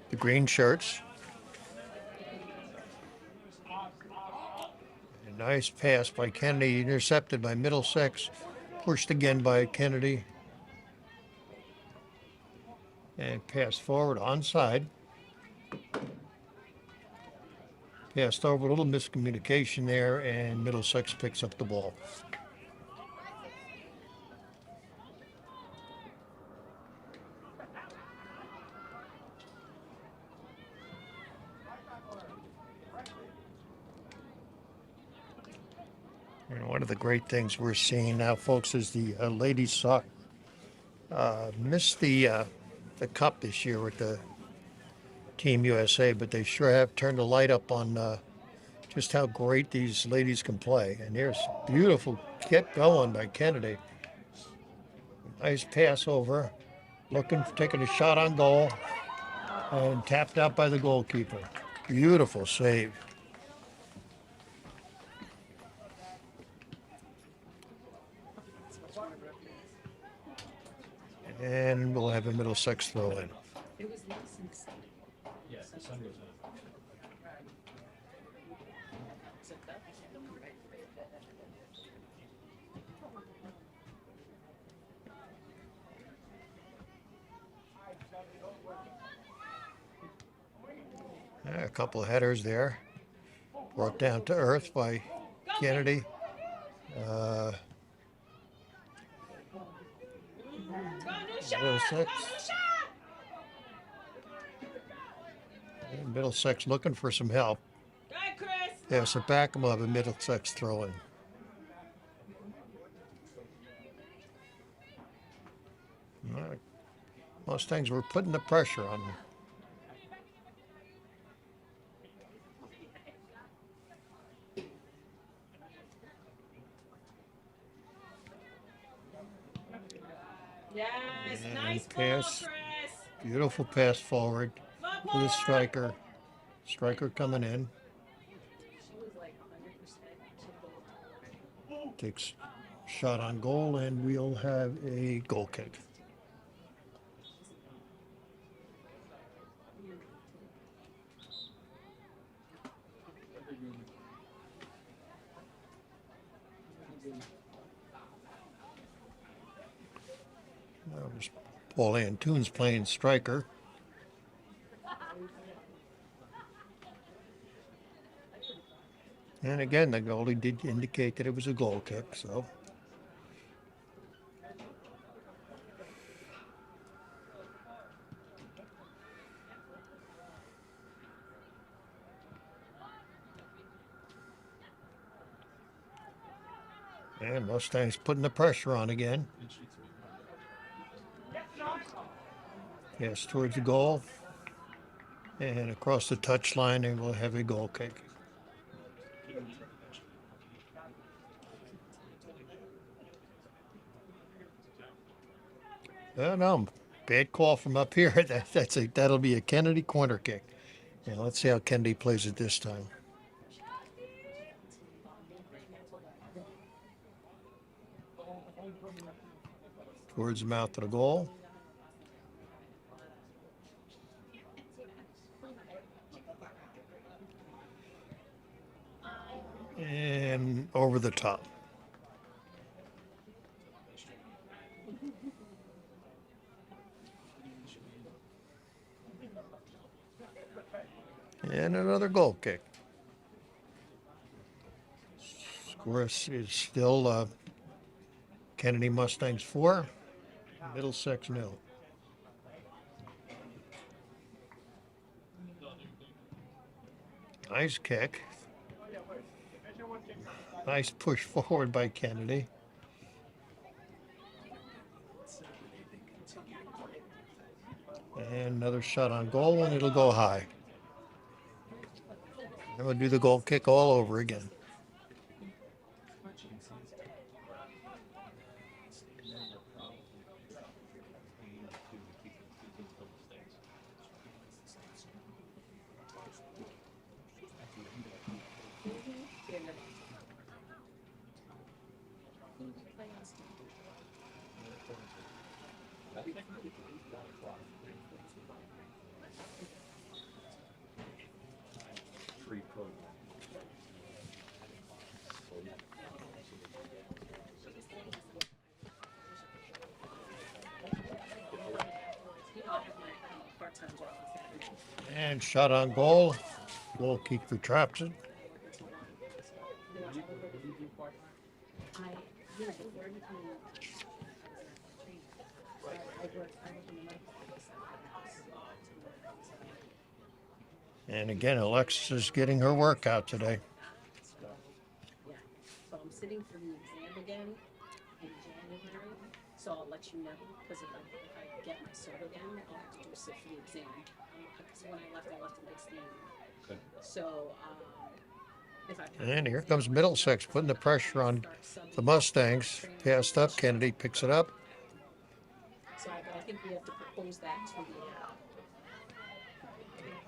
the green shirts. A nice pass by Kennedy, intercepted by Middlesex. Pushed again by Kennedy. And passed forward onside. Passed over, a little miscommunication there, and Middlesex picks up the ball. And one of the great things we're seeing now, folks, is the ladies soccer missed the cup this year with the Team USA, but they sure have turned the light up on just how great these ladies can play. And there's beautiful get going by Kennedy. Nice pass over, taking a shot on goal, and tapped out by the goalkeeper. Beautiful save. And we'll have a Middlesex throw in. It was nice and sunny. Yes, the sun goes up. A couple of headers there. Brought down to earth by Kennedy. Go, new shot! Middlesex. Go, new shot! And Middlesex looking for some help. Go ahead, Chris. Pass it back, and we'll have a Middlesex throw in. All right. Mustangs were putting the pressure on them. Yes, And nice pass. ball, Chris. Beautiful pass forward to the striker. Striker coming in. Takes shot on goal, and we'll have a goal kick. That was Paul Antunes playing striker. And again, the goalie did indicate that it was a goal kick, so. And Mustangs putting the pressure on again. Yes, towards the goal. And across the touchline, and we'll have a goal kick. No, bad call from up here. That'll be a Kennedy corner kick. And let's see how Kennedy plays it this time. Towards the mouth of the goal. And over the top. And another goal kick. Score is still Kennedy Mustangs 4, Middlesex 0. Nice kick. Nice push forward by Kennedy. And another shot on goal, and it'll go high. And we'll do the goal kick all over again. And shot on goal. Goalkeeper traps it. And again, Alexis is getting her workout today. Yeah, so I'm sitting for the exam again in January, so I'll let you know, because if I get my cert again, I'll have to do sit for the exam. Because when I left in good standing. Okay. So, if I. And here comes Middlesex putting the pressure on the Mustangs. Passed up, Kennedy picks it up. So I think we have to propose that to the.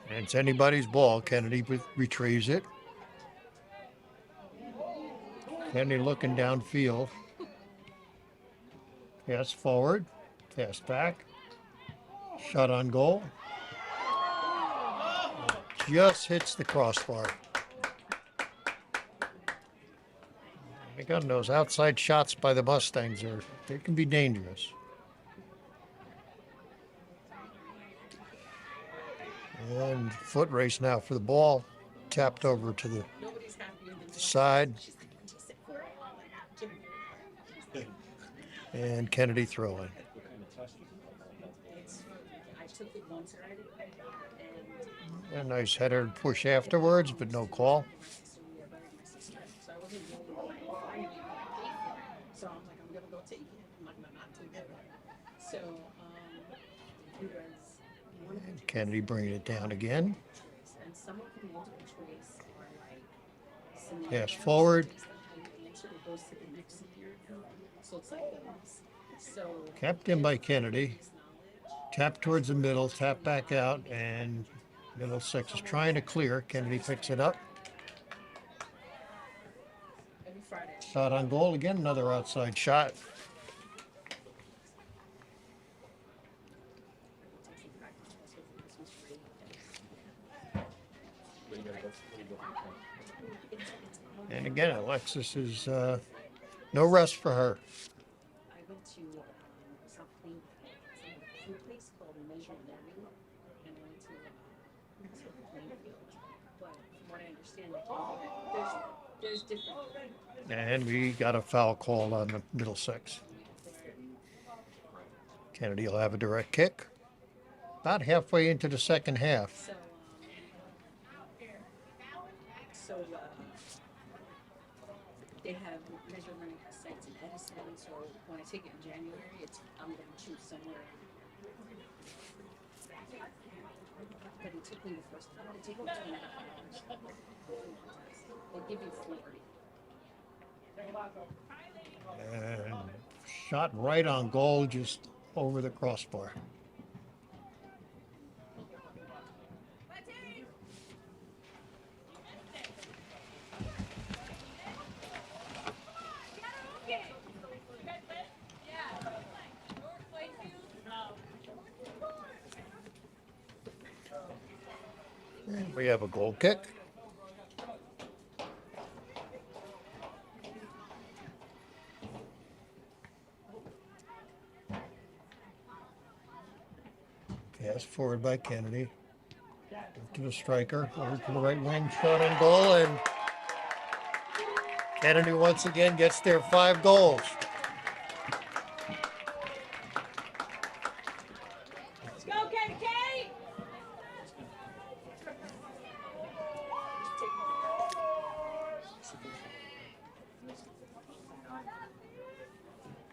And it's anybody's ball. Kennedy retrieves it. Kennedy looking downfield. Pass forward. Pass back. Shot on goal. Just hits the crossbar. Again, those outside shots by the Mustangs they can be dangerous. And And foot race now for the ball. Tapped over to the Nobody's happier than me. side. She's like, "What do you say for it?" I'm like, "Jimmy." And Kennedy throwing. What kind of test was it? It's, I took it once already, and A nice header push afterwards, but no call. my sister, we invited my sister, so I wasn't really planning on buying it, but I paid for it. So I'm like, I'm gonna go take it. I'm not gonna not take it. So it was one of the And Kennedy bringing it down again. choice, and some of the multiple choice are like scenarios. Pass forward. Based on how you answer, it goes to the next scenario. So it's like those. So Kept in by Kennedy. this knowledge. Tap towards the middle, tap back out, and Middlesex is trying to clear. Kennedy picks it up. Every Friday. Shot on goal again, another outside shot. And again, Alexis is no rest for her. I went to some place called Measure Learning, and I went to sort of Plainfield. But from what I understand, there's different. And we got a foul call on the Middlesex. Kennedy will have a direct kick. About halfway into the second half. So they have Measure Learning has sites in Edison. So when I take it in January, I'm going to choose somewhere. But it took me the first time. It took me 2.5 hours. They give you 40. And shot right on goal, just over the crossbar. And we have a goal kick. Pass forward by Kennedy. To the striker, over to the right wing, shot on goal, and Kennedy once again gets their 5 goals. Let's go, KK!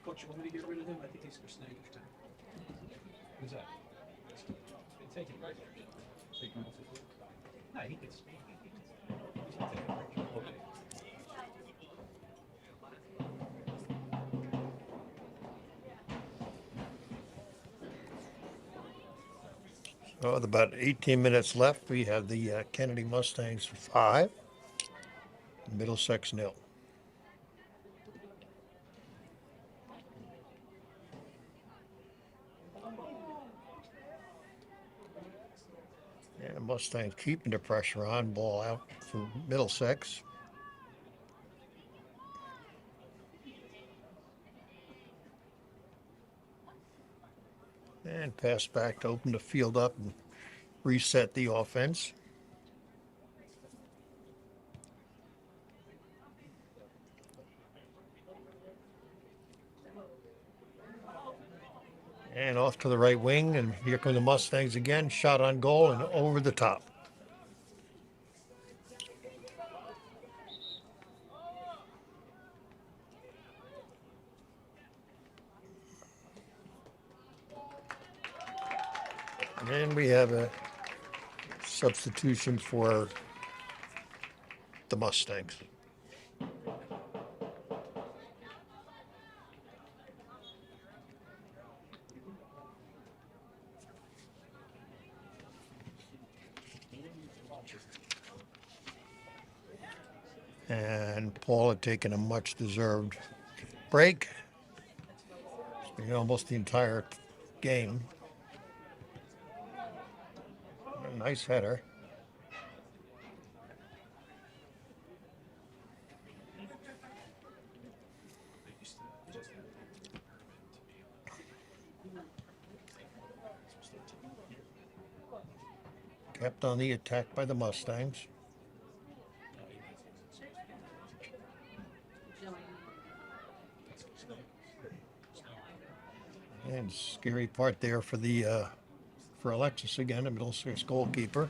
Coach, you want me to get rid of him? I think he's for snake time. Who's that? Take him right there. Take him off the field. No, he can speak. He's not taking a break. Okay. So with about 18 minutes left, we have the Kennedy Mustangs 5, Middlesex 0. And Mustangs keeping the pressure on, ball out for Middlesex. And pass back to open the field up and reset the offense. And off to the right wing, and here come the Mustangs again. Shot on goal and over the top. And then we have a substitution for the Mustangs. And Paul had taken a much-deserved break. It's been almost the entire game. A nice header. Kept on the attack by the Mustangs. And scary part there for the for Alexis again, the Middlesex goalkeeper.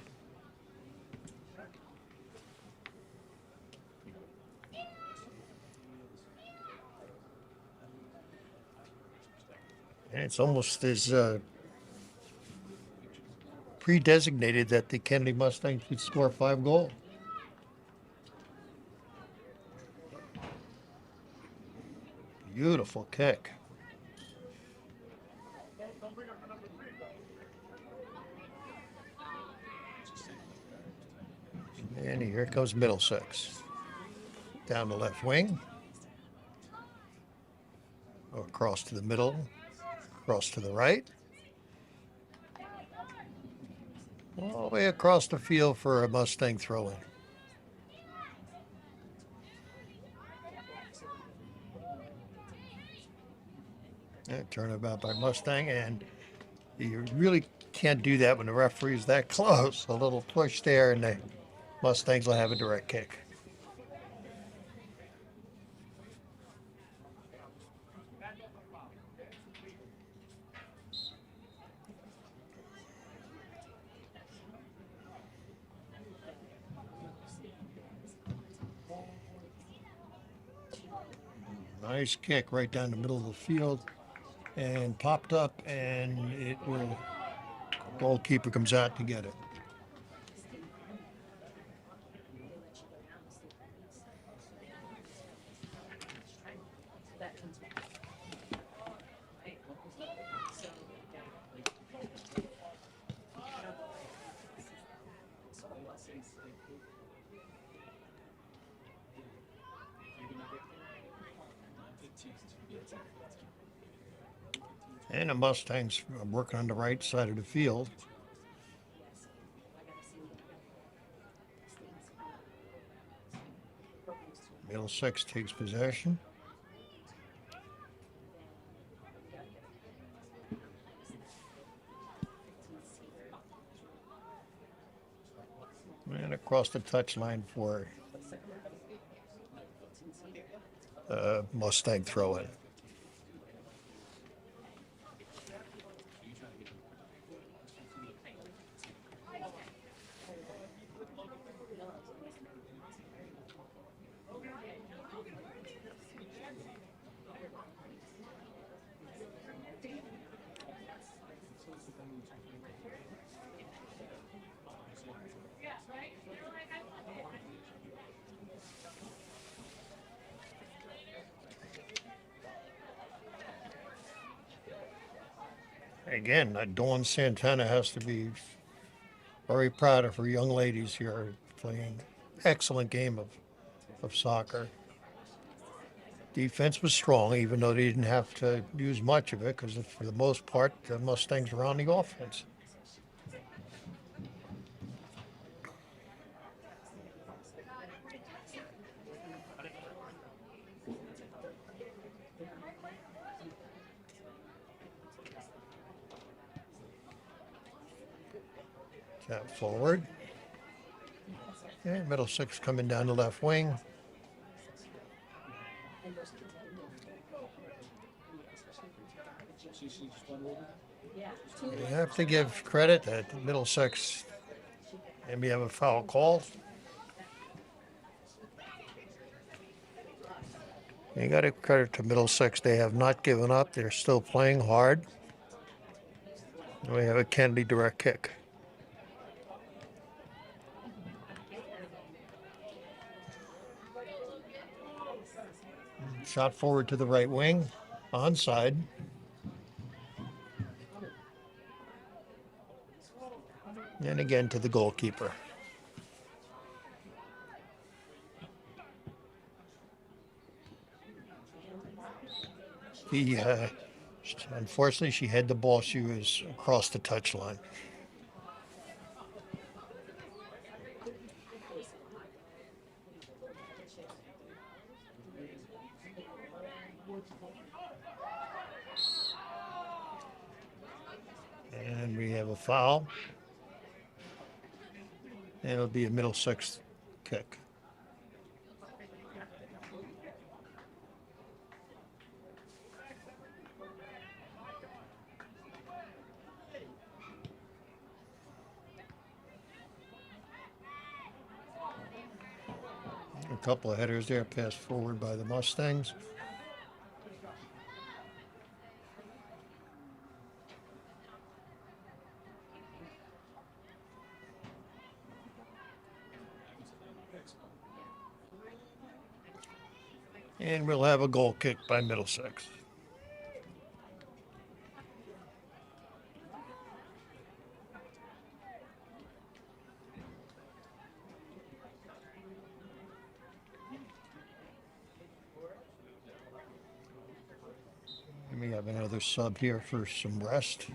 And it's almost as pre-designated that the Kennedy Mustangs would score 5 goals. Beautiful kick. And here comes Middlesex. Down the left wing. Across to the middle. Across to the right. All the way across the field for a Mustang throw-in. And turnabout by Mustang, and you really can't do that when the referee's that close. A little push there, and the Mustangs will have a direct kick. Nice kick right down the middle of the field, and popped up, and it will. Goalkeeper comes out to get it. And the Mustangs are working on the right side of the field. Middlesex takes possession. And across the touchline for Mustang throw-in. Again, Dawn Santana has to be very proud of her young ladies here playing excellent game of soccer. Defense was strong, even though they didn't have to use much of it, because for the most part, the Mustangs were on the offense. Tap forward. And Middlesex coming down the left wing. You have to give credit that Middlesex, and we have a foul call. You got to credit to Middlesex. They have not given up. They're still playing hard. We have a Kennedy direct kick. Shot forward to the right wing, onside. And again to the goalkeeper. Unfortunately, she had the ball. She was across the touchline. And we have a foul. And it'll be a Middlesex kick. A couple of headers there passed forward by the Mustangs. And we'll have a goal kick by Middlesex. And we have another sub here for some rest.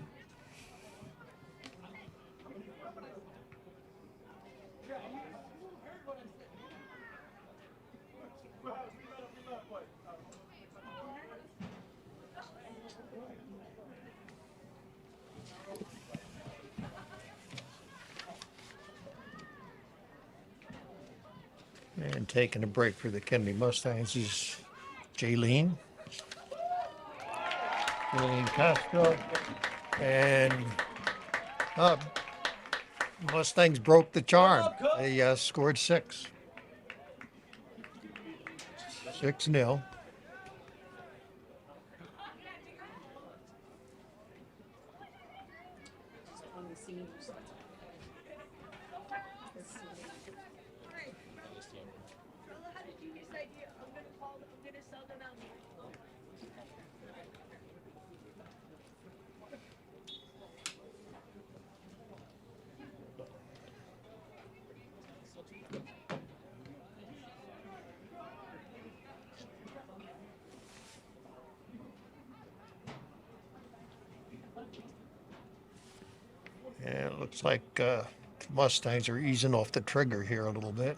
And taking a break for the Kennedy Mustangs is Jaylene Castro. And Mustangs broke the charm. They scored 6. 6-0. On the seniors. And it looks like Mustangs are easing off the trigger here a little bit.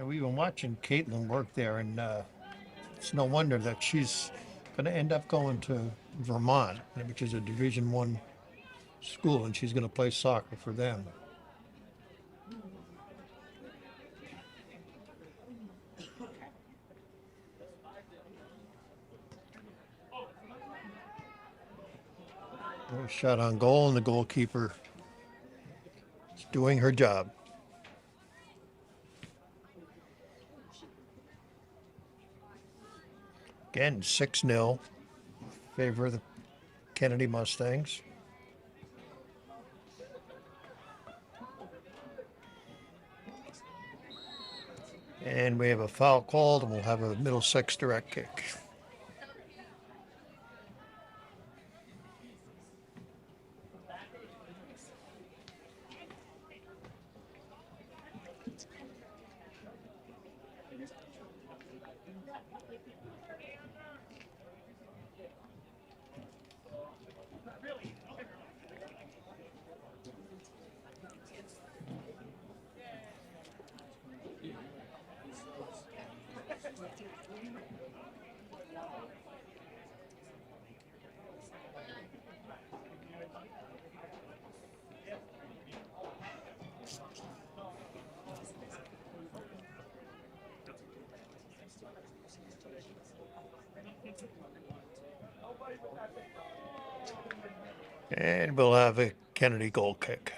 We've been watching Caitlin work there, and it's no wonder that she's going to end up going to Vermont, which is a Division I school, and she's going to play soccer for them. A shot on goal, and the goalkeeper is doing her job. Again, 6-0, favor of the Kennedy Mustangs. And we have a foul called, and we'll have a Middlesex direct kick. And we'll have a Kennedy goal kick.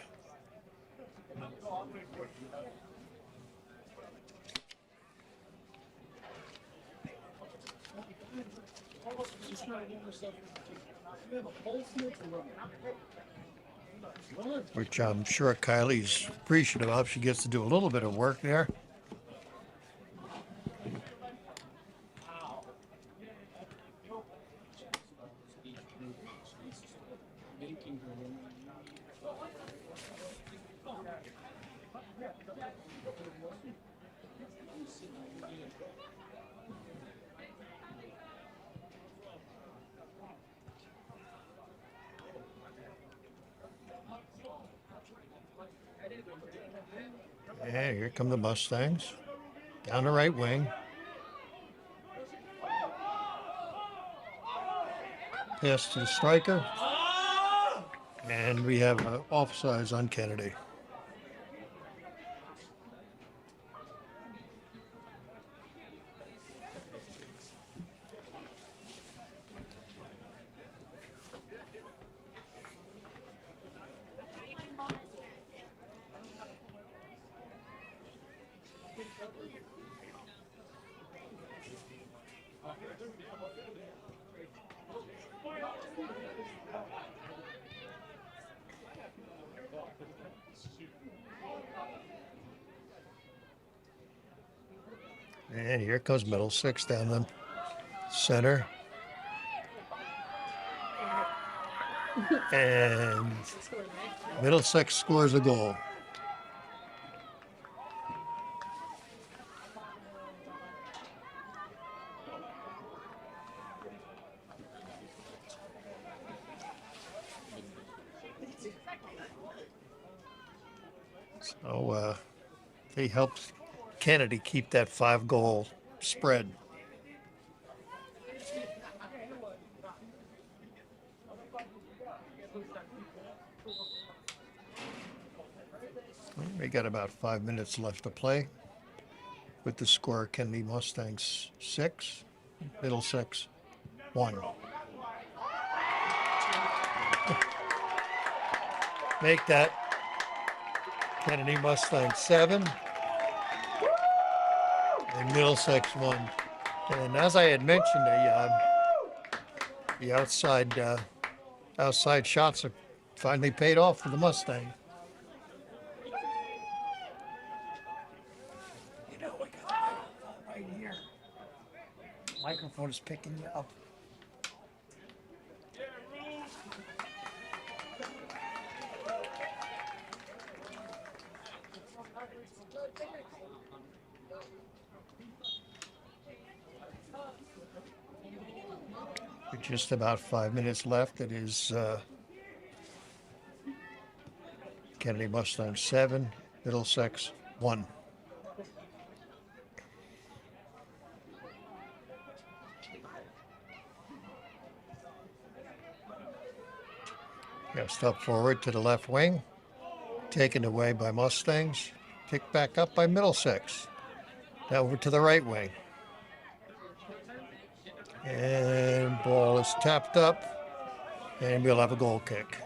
Which I'm sure Kylie's appreciative of. She gets to do a little bit of work there. And here come the Mustangs. Down the right wing. Pass to the striker. And we have offsides on Kennedy. And here comes Middlesex down the center. And Middlesex scores a goal. So they helped Kennedy keep that 5-goal spread. We got about 5 minutes left to play. With the score, Kennedy Mustangs 6, Middlesex 1. Make that Kennedy Mustangs 7 and Middlesex 1. And as I had mentioned, the outside shots have finally paid off for the Mustang. You know, we got the microphone right here. Microphone is picking you up. With just about 5 minutes left, it is Kennedy Mustang 7, Middlesex 1. Now step forward to the left wing, taken away by Mustangs, picked back up by Middlesex. Now over to the right wing. And ball is tapped up, and we'll have a goal kick.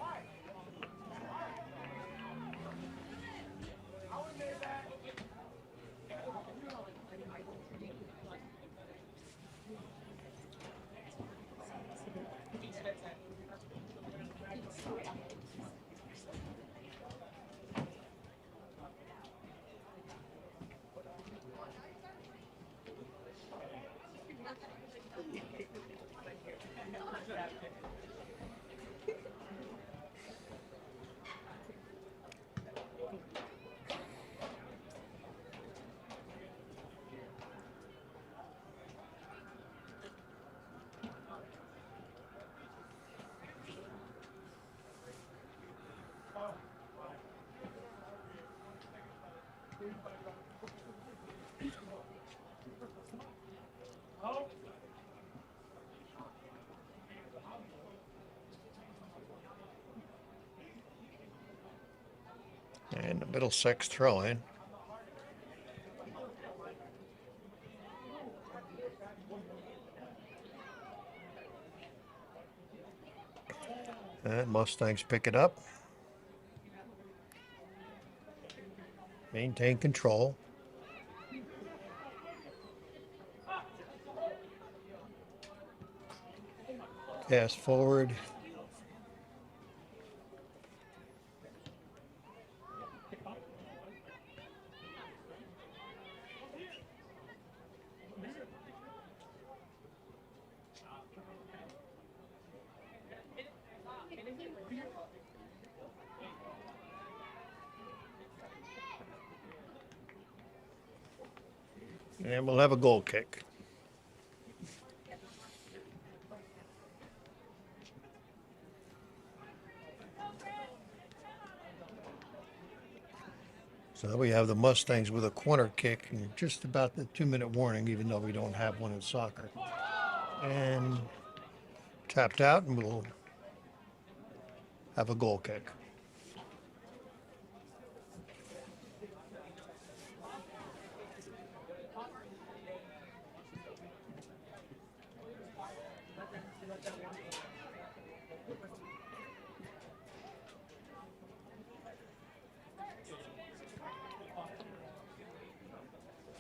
And the Middlesex throw in. And Mustangs pick it up. Maintain control. Pass forward. And we'll have a goal kick. So we have the Mustangs with a corner kick and just about the 2-minute warning, even though we don't have one in soccer. And tapped out, and we'll have a goal kick.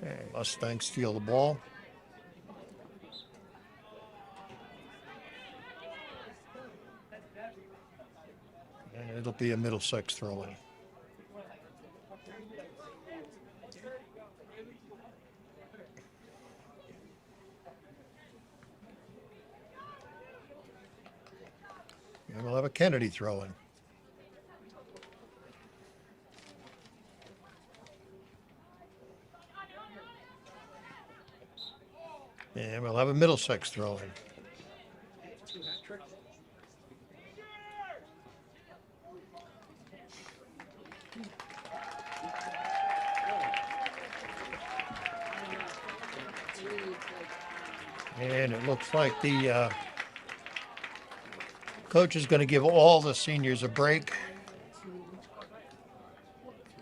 And Mustangs steal the ball. And it'll be a Middlesex throw-in. And we'll have a Kennedy throw-in. And we'll have a Middlesex throw-in. And it looks like the coach is going to give all the seniors a break.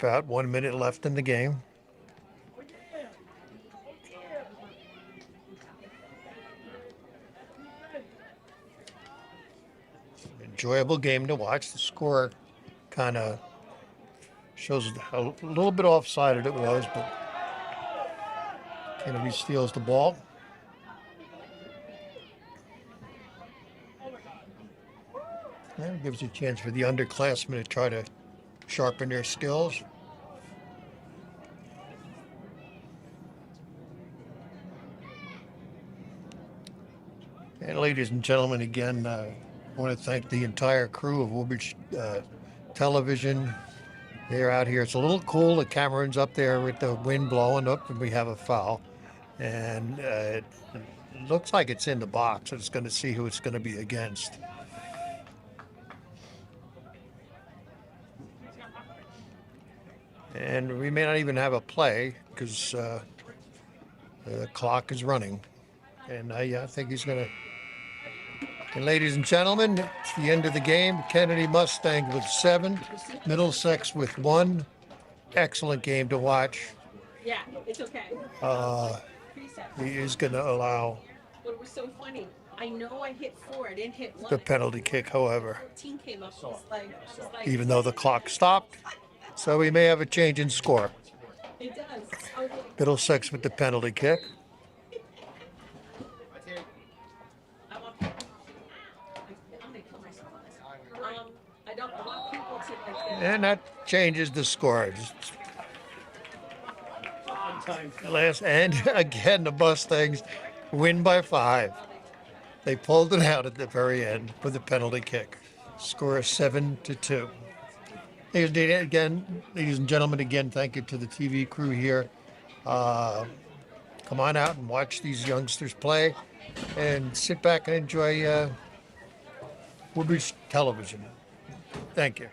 About 1 minute left in the game. Enjoyable game to watch. The score kind of shows how a little bit offsided it was, but Kennedy steals the ball. And it gives a chance for the underclassmen to try to sharpen their skills. And ladies and gentlemen, again, I want to thank the entire crew of Woodbridge Television. They're out here. It's a little cool. The Cameron's up there with the wind blowing up, and we have a foul. And it looks like it's in the box. It's going to see who it's going to be against. And we may not even have a play because the clock is running. And I think he's going to. And ladies and gentlemen, it's the end of the game. Kennedy Mustang with 7, Middlesex with 1. Excellent game to watch. Yeah, it's okay. He is going to allow But it was so funny. I know I hit 4. I didn't hit 1. the penalty kick, however, 14 came up. It's like even though the clock stopped. So we may have a change in score. it does. I was like, Middlesex with the penalty kick. I'm gonna kill myself. I don't want people to like. And that changes the score. Last, and again, the Mustangs win by 5. They pulled it out at the very end with the penalty kick. Score is 7-2. Again, ladies and gentlemen, again, thank you to the TV crew here. Come on out and watch these youngsters play and sit back and enjoy Woodbridge Television. Thank you.